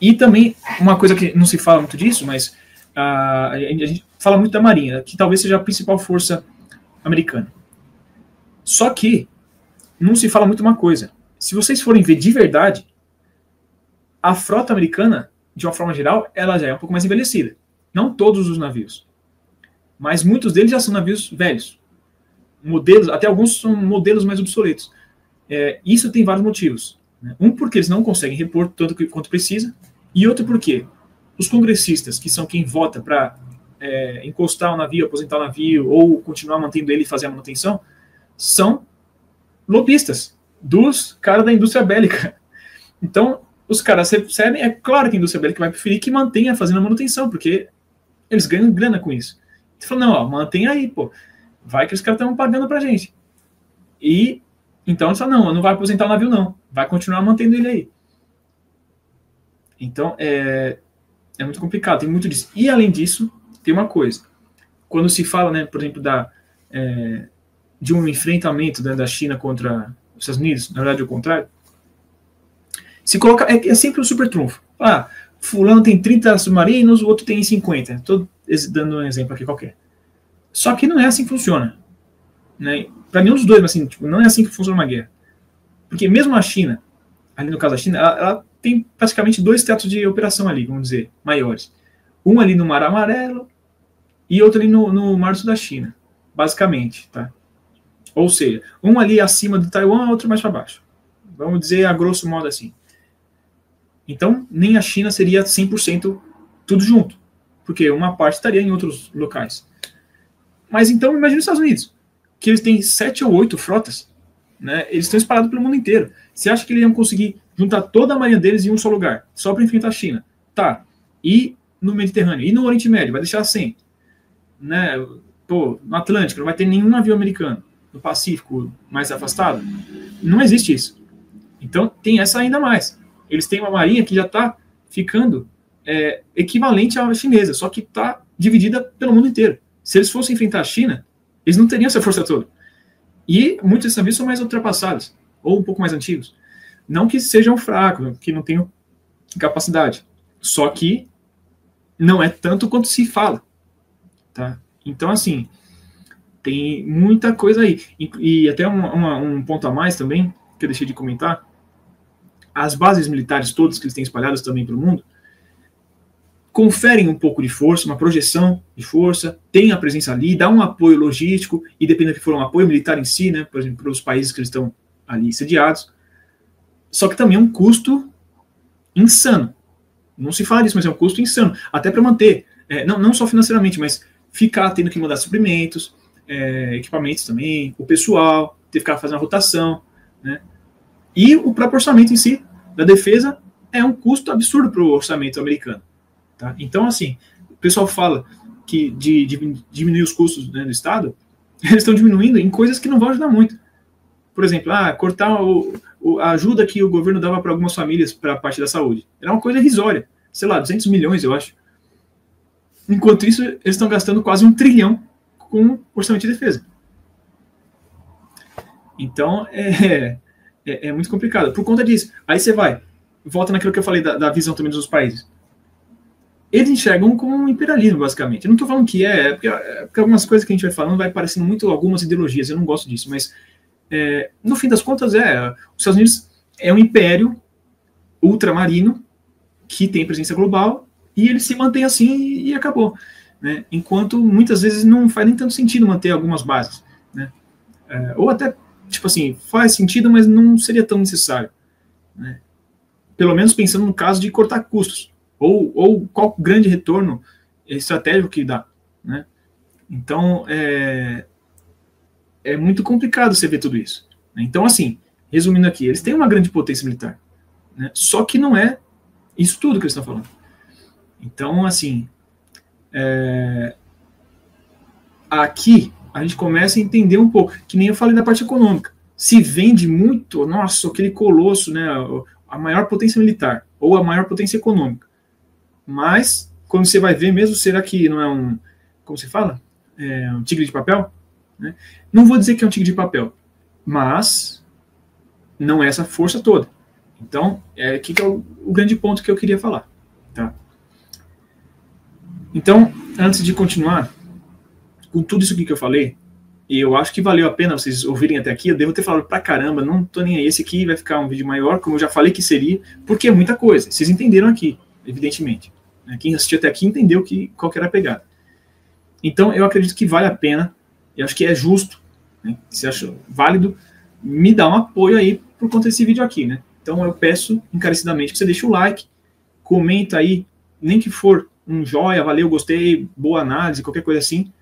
E também, uma coisa que não se fala muito disso, mas a gente fala muito da Marinha, que talvez seja a principal força americana. Só que não se fala muito uma coisa. Se vocês forem ver de verdade, a frota americana, de uma forma geral, ela já é um pouco mais envelhecida. Não todos os navios. Mas muitos deles já são navios velhos. Modelos, até alguns são modelos mais obsoletos. Isso tem vários motivos. Né? Um, porque eles não conseguem repor tanto quanto precisa. E outro, porque os congressistas, que são quem vota para encostar o navio, aposentar o navio, ou continuar mantendo ele e fazer a manutenção, são lobistas dos caras da indústria bélica. Então, os caras recebem, é claro que a indústria bélica vai preferir que mantenha fazendo a manutenção, porque eles ganham grana com isso. Você fala, não, mantém aí, pô. Vai que os caras estão pagando pra gente. E, então, eles falam, não vai aposentar o navio, não. Vai continuar mantendo ele aí. Então, é muito complicado, tem muito disso. E, além disso, tem uma coisa. Quando se fala, né, por exemplo, de um enfrentamento da China contra os Estados Unidos, na verdade, o contrário, se coloca, é sempre um super trunfo. Fulano tem 30 submarinos, o outro tem 50. Estou dando um exemplo aqui qualquer. Só que não é assim que funciona. Né? Para nenhum dos dois, mas assim, não é assim que funciona uma guerra. Porque mesmo a China, ali no caso da China, ela tem praticamente 2 teatros de operação ali, vamos dizer, maiores. Um ali no Mar Amarelo e outro ali no Mar do Sul da China, basicamente. Tá? Ou seja, um ali acima do Taiwan, outro mais para baixo. Vamos dizer a grosso modo assim. Então, nem a China seria 100% tudo junto. Porque uma parte estaria em outros locais. Mas então, imagine os Estados Unidos, que eles têm 7 ou 8 frotas. Né? Eles estão espalhados pelo mundo inteiro. Você acha que eles iam conseguir juntar toda a marinha deles em um só lugar, só para enfrentar a China? Tá. E no Mediterrâneo? E no Oriente Médio? Vai deixar sem? Né? Pô, no Atlântico não vai ter nenhum navio americano. No Pacífico, mais afastado? Não existe isso. Então, tem essa ainda mais. Eles têm uma marinha que já está ficando equivalente à chinesa, só que está dividida pelo mundo inteiro. Se eles fossem enfrentar a China, eles não teriam essa força toda. E muitos desses navios são mais ultrapassados, ou um pouco mais antigos. Não que sejam fracos, que não tenham capacidade. Só que não é tanto quanto se fala, tá? Então, assim, tem muita coisa aí. E até um ponto a mais também, que eu deixei de comentar, as bases militares todas que eles têm espalhadas também pelo mundo, conferem um pouco de força, uma projeção de força, tem a presença ali, dá um apoio logístico, e dependendo do que for um apoio militar em si, né, por exemplo, para os países que eles estão ali sediados, só que também é um custo insano. Não se fala disso, mas é um custo insano, até para manter, não só financeiramente, mas ficar tendo que mandar suprimentos, equipamentos também, o pessoal, ter que ficar fazendo a rotação, né, e o próprio orçamento em si da defesa é um custo absurdo para o orçamento americano. Tá? Então, assim, o pessoal fala que de diminuir os custos, né, do Estado, eles estão diminuindo em coisas que não vão ajudar muito. Por exemplo, cortar a ajuda que o governo dava para algumas famílias para a parte da saúde. Era uma coisa irrisória. Sei lá, 200 milhões, eu acho. Enquanto isso, eles estão gastando quase 1 trilhão com orçamento de defesa. Então, é muito complicado. Por conta disso, aí você volta naquilo que eu falei da visão também dos países. Eles enxergam como um imperialismo, basicamente. Eu não estou falando que porque algumas coisas que a gente vai falando vai parecendo muito algumas ideologias, eu não gosto disso, mas no fim das contas os Estados Unidos é um império ultramarino que tem presença global e ele se mantém assim e acabou, né? Enquanto muitas vezes não faz nem tanto sentido manter algumas bases, né? Ou até, tipo assim, faz sentido, mas não seria tão necessário, né? Pelo menos pensando no caso de cortar custos, ou qual grande retorno estratégico que dá, né? Então, é muito complicado você ver tudo isso, né? Então, assim, resumindo aqui, eles têm uma grande potência militar, né? Só que não é isso tudo que eles estão falando. Então, assim, aqui a gente começa a entender um pouco, que nem eu falei da parte econômica. Se vende muito, nossa, aquele colosso, né, a maior potência militar, ou a maior potência econômica. Mas, quando você vai ver mesmo, será que não é como se fala? Um tigre de papel? Né? Não vou dizer que é um tigre de papel, mas não é essa força toda. Então, aqui que é o grande ponto que eu queria falar. Tá? Então, antes de continuar, com tudo isso aqui que eu falei, e eu acho que valeu a pena vocês ouvirem até aqui, eu devo ter falado pra caramba, não tô nem aí, esse aqui vai ficar um vídeo maior, como eu já falei que seria, porque é muita coisa, vocês entenderam aqui, evidentemente. Quem assistiu até aqui entendeu qual que era a pegada. Então, eu acredito que vale a pena, eu acho que é justo, né? Se você acha válido, me dá um apoio aí por conta desse vídeo aqui, né? Então, eu peço encarecidamente que você deixe o like, comenta aí, nem que for um joia, valeu, gostei, boa análise, qualquer coisa assim,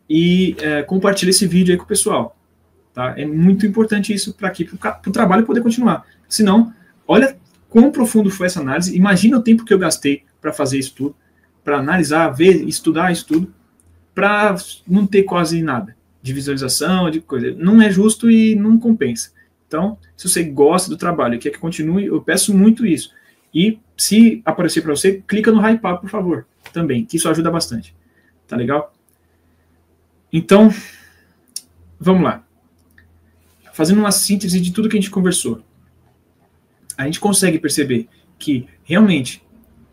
e compartilha esse vídeo aí com o pessoal. Tá? É muito importante isso para o trabalho poder continuar. Senão, olha quão profundo foi essa análise, imagina o tempo que eu gastei para fazer isso tudo, para analisar, ver, estudar isso tudo, para não ter quase nada de visualização, de coisa. Não é justo e não compensa. Então, se você gosta do trabalho e quer que continue, eu peço muito isso. E se aparecer para você, clica no hype, por favor, também, que isso ajuda bastante. Tá legal? Então, vamos lá. Fazendo uma síntese de tudo que a gente conversou, a gente consegue perceber que, realmente,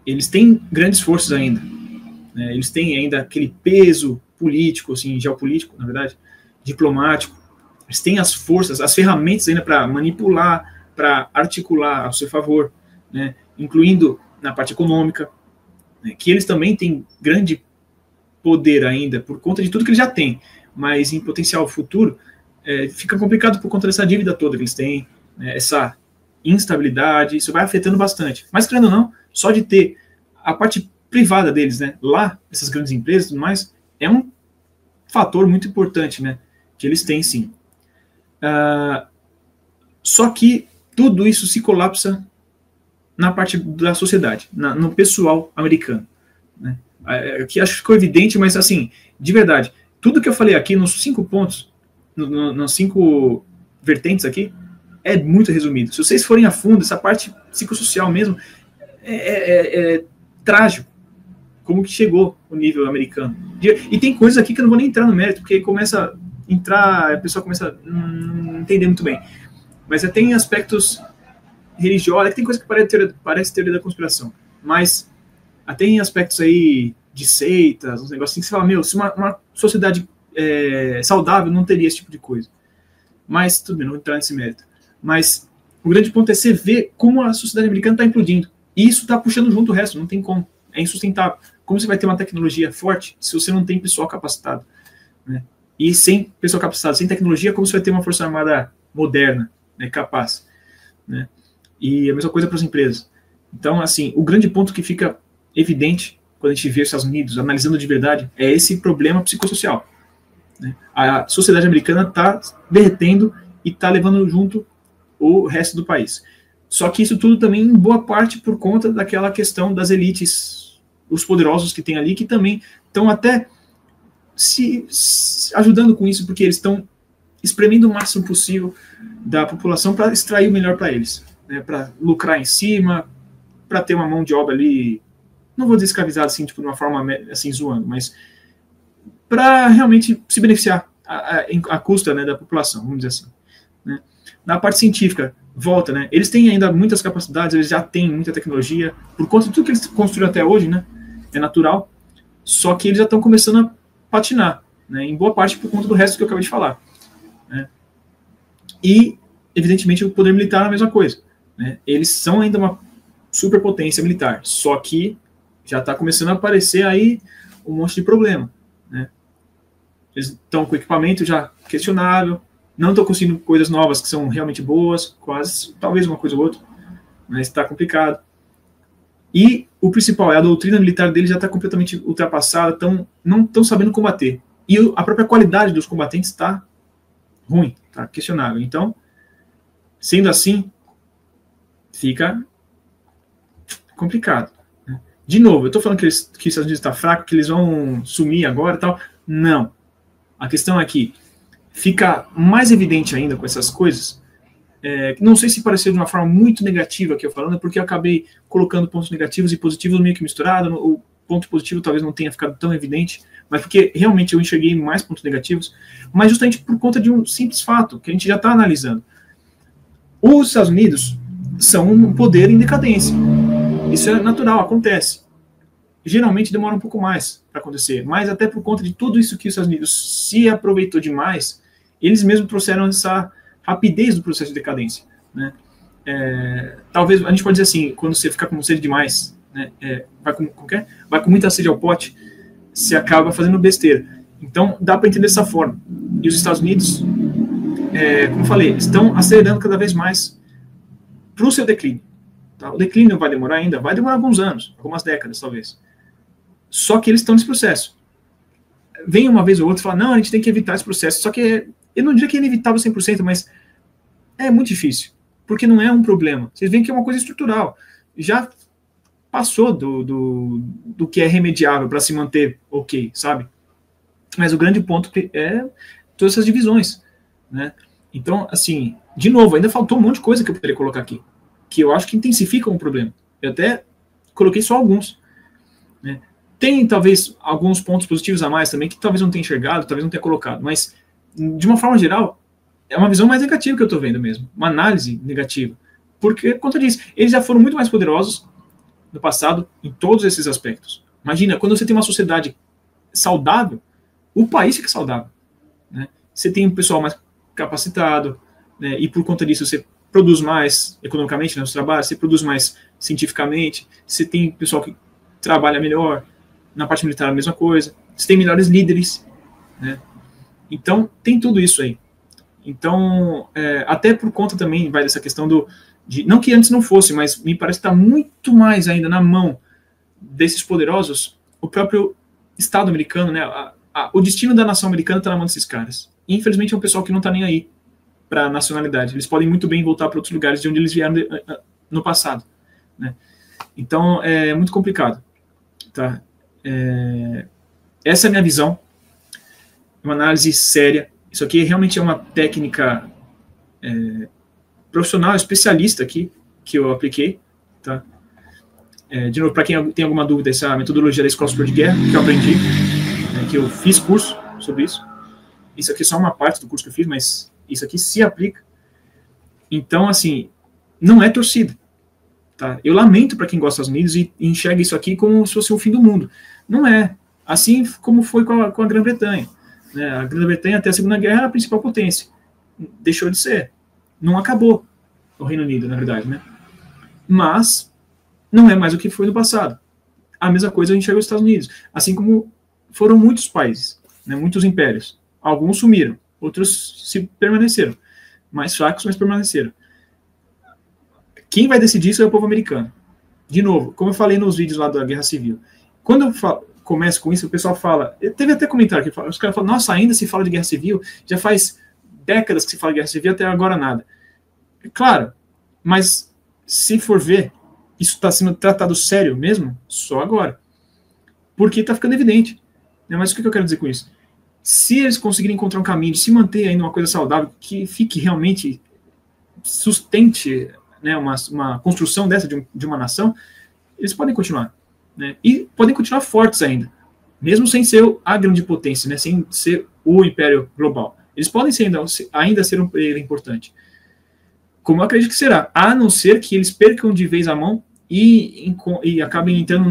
eles têm grandes forças ainda. Né? Eles têm ainda aquele peso político, assim, geopolítico, na verdade, diplomático. Eles têm as forças, as ferramentas ainda para manipular, para articular a seu favor, né? Incluindo na parte econômica, né? Que eles também têm grande poder ainda, por conta de tudo que eles já têm, mas em potencial futuro, fica complicado por conta dessa dívida toda que eles têm, né? Essa instabilidade, isso vai afetando bastante. Mas, querendo ou não, só de ter a parte privada deles, né, lá, essas grandes empresas e tudo mais, é um fator muito importante, né, que eles têm, sim. Só que tudo isso se colapsa na parte da sociedade, no pessoal americano, né. Aqui acho que ficou evidente, mas, assim, de verdade, tudo que eu falei aqui nos 5 pontos, nos 5 vertentes aqui, é muito resumido. Se vocês forem a fundo, essa parte psicossocial mesmo, é trágico como que chegou o nível americano. E tem coisas aqui que eu não vou nem entrar no mérito, porque começa a entrar, a pessoa começa a não entender muito bem. Mas tem aspectos religiosos, tem coisa que parece teoria da conspiração. Mas até em aspectos aí de seitas, uns negócios assim, que você fala, meu, se uma sociedade saudável não teria esse tipo de coisa. Mas, tudo bem, não vou entrar nesse mérito. Mas o grande ponto é você ver como a sociedade americana está implodindo. E isso está puxando junto o resto, não tem como. É insustentável. Como você vai ter uma tecnologia forte se você não tem pessoal capacitado? Né? E sem pessoal capacitado, sem tecnologia, como você vai ter uma força armada moderna, né, capaz? Né? E a mesma coisa para as empresas. Então, assim, o grande ponto que fica evidente quando a gente vê os Estados Unidos analisando de verdade é esse problema psicossocial. Né? A sociedade americana está derretendo e está levando junto o resto do país. Só que isso tudo também, em boa parte, por conta daquela questão das elites, os poderosos que tem ali, que também estão até se ajudando com isso, porque eles estão espremendo o máximo possível da população para extrair o melhor para eles, né? Para lucrar em cima, para ter uma mão de obra ali, não vou dizer escravizada assim, tipo, de uma forma assim, zoando, mas para realmente se beneficiar à custa, né, da população, vamos dizer assim. Né? Na parte científica, volta, né? Eles têm ainda muitas capacidades, eles já têm muita tecnologia, por conta de tudo que eles construíram até hoje, né? É natural, só que eles já estão começando a patinar, né? Em boa parte por conta do resto que eu acabei de falar. Né? E, evidentemente, o poder militar é a mesma coisa. Né? Eles são ainda uma superpotência militar, só que já está começando a aparecer aí um monte de problema. Né? Eles estão com equipamento já questionável, não estão conseguindo coisas novas que são realmente boas, quase, talvez uma coisa ou outra, mas está complicado. E o principal é a doutrina militar deles já está completamente ultrapassada, não estão sabendo combater. E a própria qualidade dos combatentes está ruim, está questionável. Então, sendo assim, fica complicado. Né? De novo, eu estou falando que os Estados Unidos está fraco, que eles vão sumir agora e tal. Não. A questão é que fica mais evidente ainda com essas coisas. Não sei se pareceu de uma forma muito negativa que eu falando, porque eu acabei colocando pontos negativos e positivos meio que misturado. O ponto positivo talvez não tenha ficado tão evidente, mas porque realmente eu enxerguei mais pontos negativos, mas justamente por conta de um simples fato que a gente já está analisando. Os Estados Unidos são um poder em decadência. Isso é natural, acontece. Geralmente demora um pouco mais para acontecer, mas até por conta de tudo isso que os Estados Unidos se aproveitou demais, eles mesmos trouxeram essa rapidez do processo de decadência. Né? Talvez, a gente pode dizer assim, quando você fica com sede demais, né, vai com muita sede ao pote, você acaba fazendo besteira. Então, dá para entender dessa forma. E os Estados Unidos, como eu falei, estão acelerando cada vez mais para o seu declínio. Tá? O declínio vai demorar ainda, vai demorar alguns anos, algumas décadas, talvez. Só que eles estão nesse processo. Vem uma vez ou outra e fala, não, a gente tem que evitar esse processo. Só que eu não diria que é inevitável 100%, mas é muito difícil, porque não é um problema. Vocês veem que é uma coisa estrutural. Já passou do que é remediável para se manter ok, sabe? Mas o grande ponto é todas essas divisões. Né? Então, assim, de novo, ainda faltou um monte de coisa que eu poderia colocar aqui, que eu acho que intensificam o problema. Eu até coloquei só alguns. Né? Tem, talvez, alguns pontos positivos a mais também, que talvez não tenha enxergado, talvez não tenha colocado, mas, de uma forma geral, é uma visão mais negativa que eu estou vendo mesmo, uma análise negativa. Porque, por conta disso, eles já foram muito mais poderosos no passado em todos esses aspectos. Imagina, quando você tem uma sociedade saudável, o país fica saudável. Né? Você tem um pessoal mais capacitado, né? E por conta disso você produz mais economicamente no seu trabalho, você produz mais cientificamente, você tem pessoal que trabalha melhor, na parte militar a mesma coisa, você tem melhores líderes, né? Então tem tudo isso aí. Então, até por conta também vai dessa questão não que antes não fosse, mas me parece que está muito mais ainda na mão desses poderosos, o próprio Estado americano, né? O destino da nação americana está na mão desses caras. E, infelizmente é um pessoal que não está nem aí para a nacionalidade. Eles podem muito bem voltar para outros lugares de onde eles vieram no passado. Né? Então, é muito complicado. Tá? Essa é a minha visão. Uma análise séria. Isso aqui realmente é uma técnica profissional, especialista aqui, que eu apliquei. Tá? De novo, para quem tem alguma dúvida, essa metodologia da Escola Superior de Guerra, que eu aprendi, que eu fiz curso sobre isso. Isso aqui é só uma parte do curso que eu fiz, mas isso aqui se aplica. Então, assim, não é torcida. Tá? Eu lamento para quem gosta dos Estados Unidos e enxerga isso aqui como se fosse o fim do mundo. Não é. Assim como foi com a Grã-Bretanha. Né? A Grã-Bretanha, até a Segunda Guerra, era a principal potência. Deixou de ser. Não acabou o Reino Unido, na verdade. Né? Mas não é mais o que foi no passado. A mesma coisa a gente enxerga os Estados Unidos. Assim como foram muitos países, né? Muitos impérios. Alguns sumiram, outros se permaneceram. Mais fracos, mas permaneceram. Quem vai decidir isso é o povo americano. De novo, como eu falei nos vídeos lá da Guerra Civil, quando eu começo com isso, o pessoal fala, teve até comentário que os caras falam, nossa, ainda se fala de Guerra Civil, já faz décadas que se fala de Guerra Civil, até agora nada. Claro, mas se for ver, isso está sendo tratado sério mesmo, só agora. Porque está ficando evidente. Mas o que eu quero dizer com isso? Se eles conseguirem encontrar um caminho de se manter ainda uma coisa saudável, que fique realmente sustente, né, uma construção dessa de uma nação, eles podem continuar. Né, e podem continuar fortes ainda, mesmo sem ser a grande potência, né, sem ser o império global. Eles podem ainda ser um player importante. Como eu acredito que será, a não ser que eles percam de vez a mão e acabem entrando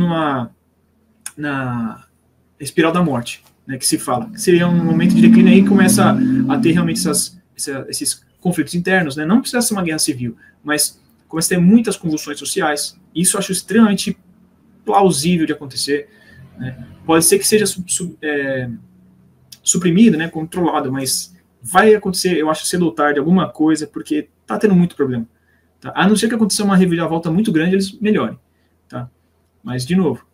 na espiral da morte, né, que se fala. Que seria um momento de declínio aí, começa a ter realmente esses conflitos internos, né? Não precisa ser uma guerra civil, mas começa a ter muitas convulsões sociais. Isso eu acho extremamente plausível de acontecer. Né? Pode ser que seja suprimido, né, controlado, mas vai acontecer, eu acho, cedo ou tarde, alguma coisa, porque tá tendo muito problema. Tá? A não ser que aconteça uma reviravolta muito grande, eles melhorem. Tá? Mas, de novo,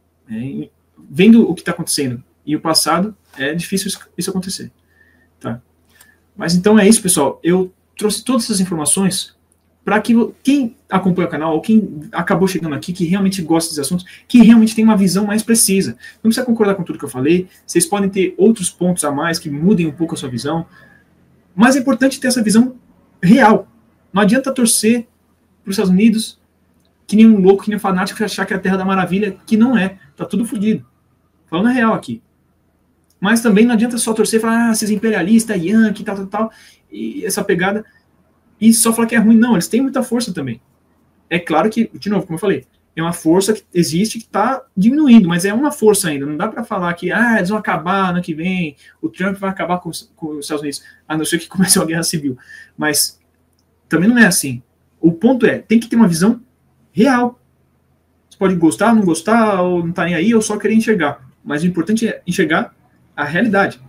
vendo o que está acontecendo e o passado, é difícil isso acontecer. Tá? Mas então é isso, pessoal. Eu trouxe todas essas informações para que quem acompanha o canal, ou quem acabou chegando aqui, que realmente gosta desses assuntos, que realmente tem uma visão mais precisa. Não precisa concordar com tudo que eu falei, vocês podem ter outros pontos a mais que mudem um pouco a sua visão, mas é importante ter essa visão real. Não adianta torcer para os Estados Unidos que nem um louco, que nem um fanático, achar que é a terra da maravilha, que não é. Tá tudo fodido. Falando a real aqui. Mas também não adianta só torcer e falar, esses imperialistas, Yankee, tal, e essa pegada, e só falar que é ruim. Não, eles têm muita força também. É claro que, de novo, como eu falei, é uma força que existe, que está diminuindo, mas é uma força ainda. Não dá para falar que eles vão acabar ano que vem, o Trump vai acabar com os Estados Unidos, a não ser que comece uma guerra civil. Mas também não é assim. O ponto tem que ter uma visão real. Você pode gostar, não gostar, ou não tá nem aí, ou só querer enxergar. Mas o importante é enxergar a realidade.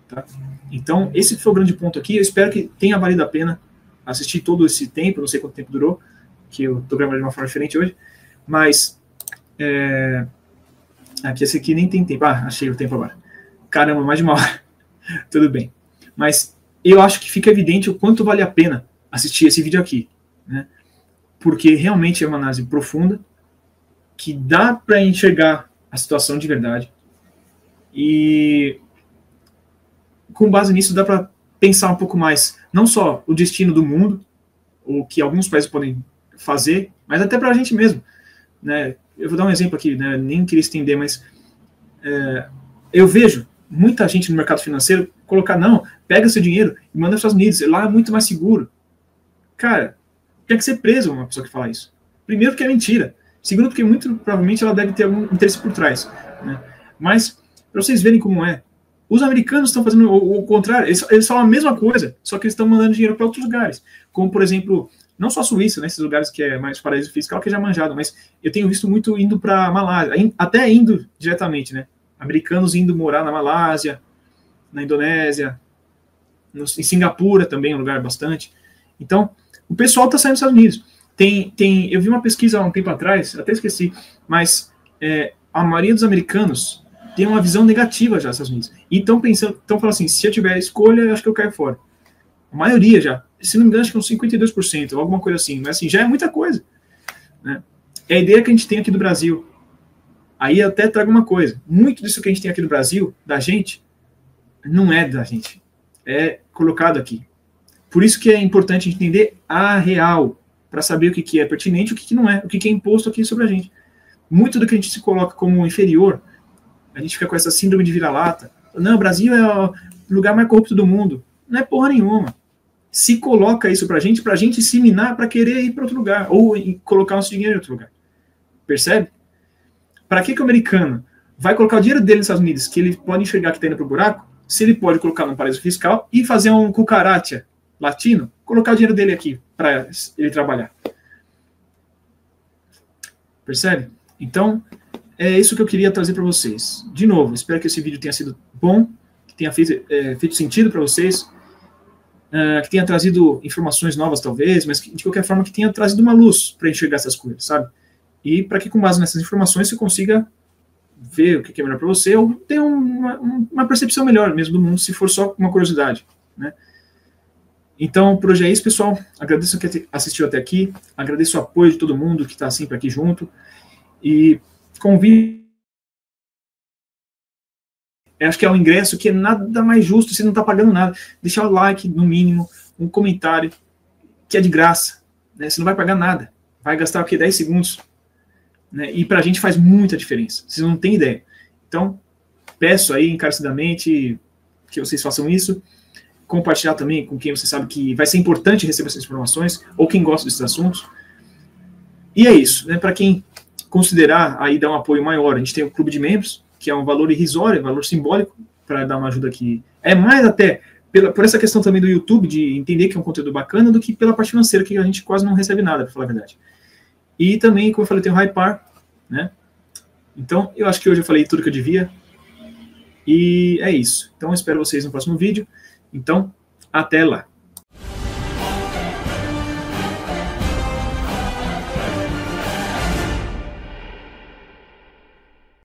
Tá? Então, esse foi o grande ponto aqui. Eu espero que tenha valido a pena assistir todo esse tempo, não sei quanto tempo durou, que eu tô gravando de uma forma diferente hoje, mas aqui esse aqui nem tem tempo. Achei o tempo agora. Caramba, mais de uma hora. Tudo bem. Mas eu acho que fica evidente o quanto vale a pena assistir esse vídeo aqui, né? Porque realmente é uma análise profunda, que dá para enxergar a situação de verdade, e com base nisso dá para pensar um pouco mais, não só o destino do mundo, o que alguns países podem fazer, mas até para a gente mesmo, né? Eu vou dar um exemplo aqui, né? Nem queria estender, mas eu vejo muita gente no mercado financeiro colocar, não, pega seu dinheiro e manda para os Estados Unidos, lá é muito mais seguro. Cara, tem que ser preso uma pessoa que fala isso. Primeiro, porque é mentira. Segundo, porque muito provavelmente ela deve ter algum interesse por trás. Né? Mas, para vocês verem como é, os americanos estão fazendo o contrário. Eles falam a mesma coisa, só que eles estão mandando dinheiro para outros lugares. Como, por exemplo, não só a Suíça, nesses lugares que é mais paraíso fiscal, que é já manjado, mas eu tenho visto muito indo para a Malásia, até indo diretamente, né? Americanos indo morar na Malásia, na Indonésia, em Singapura também é um lugar bastante. Então, o pessoal está saindo dos Estados Unidos. Eu vi uma pesquisa há um tempo atrás, até esqueci, mas a maioria dos americanos tem uma visão negativa já dos Estados Unidos. E estão falando assim, se eu tiver escolha, eu acho que eu caio fora. A maioria já. Se não me engano, acho que uns 52%, ou alguma coisa assim. Mas assim, já é muita coisa. Né? É a ideia que a gente tem aqui do Brasil. Aí eu até trago uma coisa. Muito disso que a gente tem aqui do Brasil, da gente, não é da gente. É colocado aqui. Por isso que é importante entender a real, para saber o que é pertinente e o que não é, o que é imposto aqui sobre a gente. Muito do que a gente se coloca como inferior, a gente fica com essa síndrome de vira-lata. Não, o Brasil é o lugar mais corrupto do mundo. Não é porra nenhuma. Se coloca isso pra gente se minar para querer ir para outro lugar, ou colocar nosso dinheiro em outro lugar. Percebe? Para que o americano vai colocar o dinheiro dele nos Estados Unidos, que ele pode enxergar que está indo para o buraco, se ele pode colocar num paraíso fiscal e fazer um cucaracha latino, colocar o dinheiro dele aqui para ele trabalhar. Percebe? Então, é isso que eu queria trazer para vocês. De novo, espero que esse vídeo tenha sido bom, que tenha feito sentido para vocês, que tenha trazido informações novas, talvez, mas que, de qualquer forma, que tenha trazido uma luz para enxergar essas coisas, sabe? E para que, com base nessas informações, você consiga ver o que é melhor para você, ou ter uma percepção melhor mesmo do mundo, se for só uma curiosidade, né? Então, por hoje é isso, pessoal. Agradeço quem assistiu até aqui, agradeço o apoio de todo mundo que está sempre aqui junto, e convido. Eu acho que é um ingresso que é nada mais justo, você não está pagando nada. Deixar o like, no mínimo, um comentário, que é de graça, né? Você não vai pagar nada, vai gastar o quê? 10 segundos. Né? E para a gente faz muita diferença, vocês não têm ideia. Então, peço aí encarecidamente que vocês façam isso, compartilhar também com quem você sabe que vai ser importante receber essas informações, ou quem gosta desses assuntos. E é isso, né? Para quem considerar aí dar um apoio maior, a gente tem o clube de membros, que é um valor irrisório, um valor simbólico, para dar uma ajuda aqui. É mais até por essa questão também do YouTube, de entender que é um conteúdo bacana, do que pela parte financeira, que a gente quase não recebe nada, para falar a verdade. E também, como eu falei, tem o Hypar, né? Então, eu acho que hoje eu falei tudo que eu devia. E é isso. Então, eu espero vocês no próximo vídeo. Então, até lá.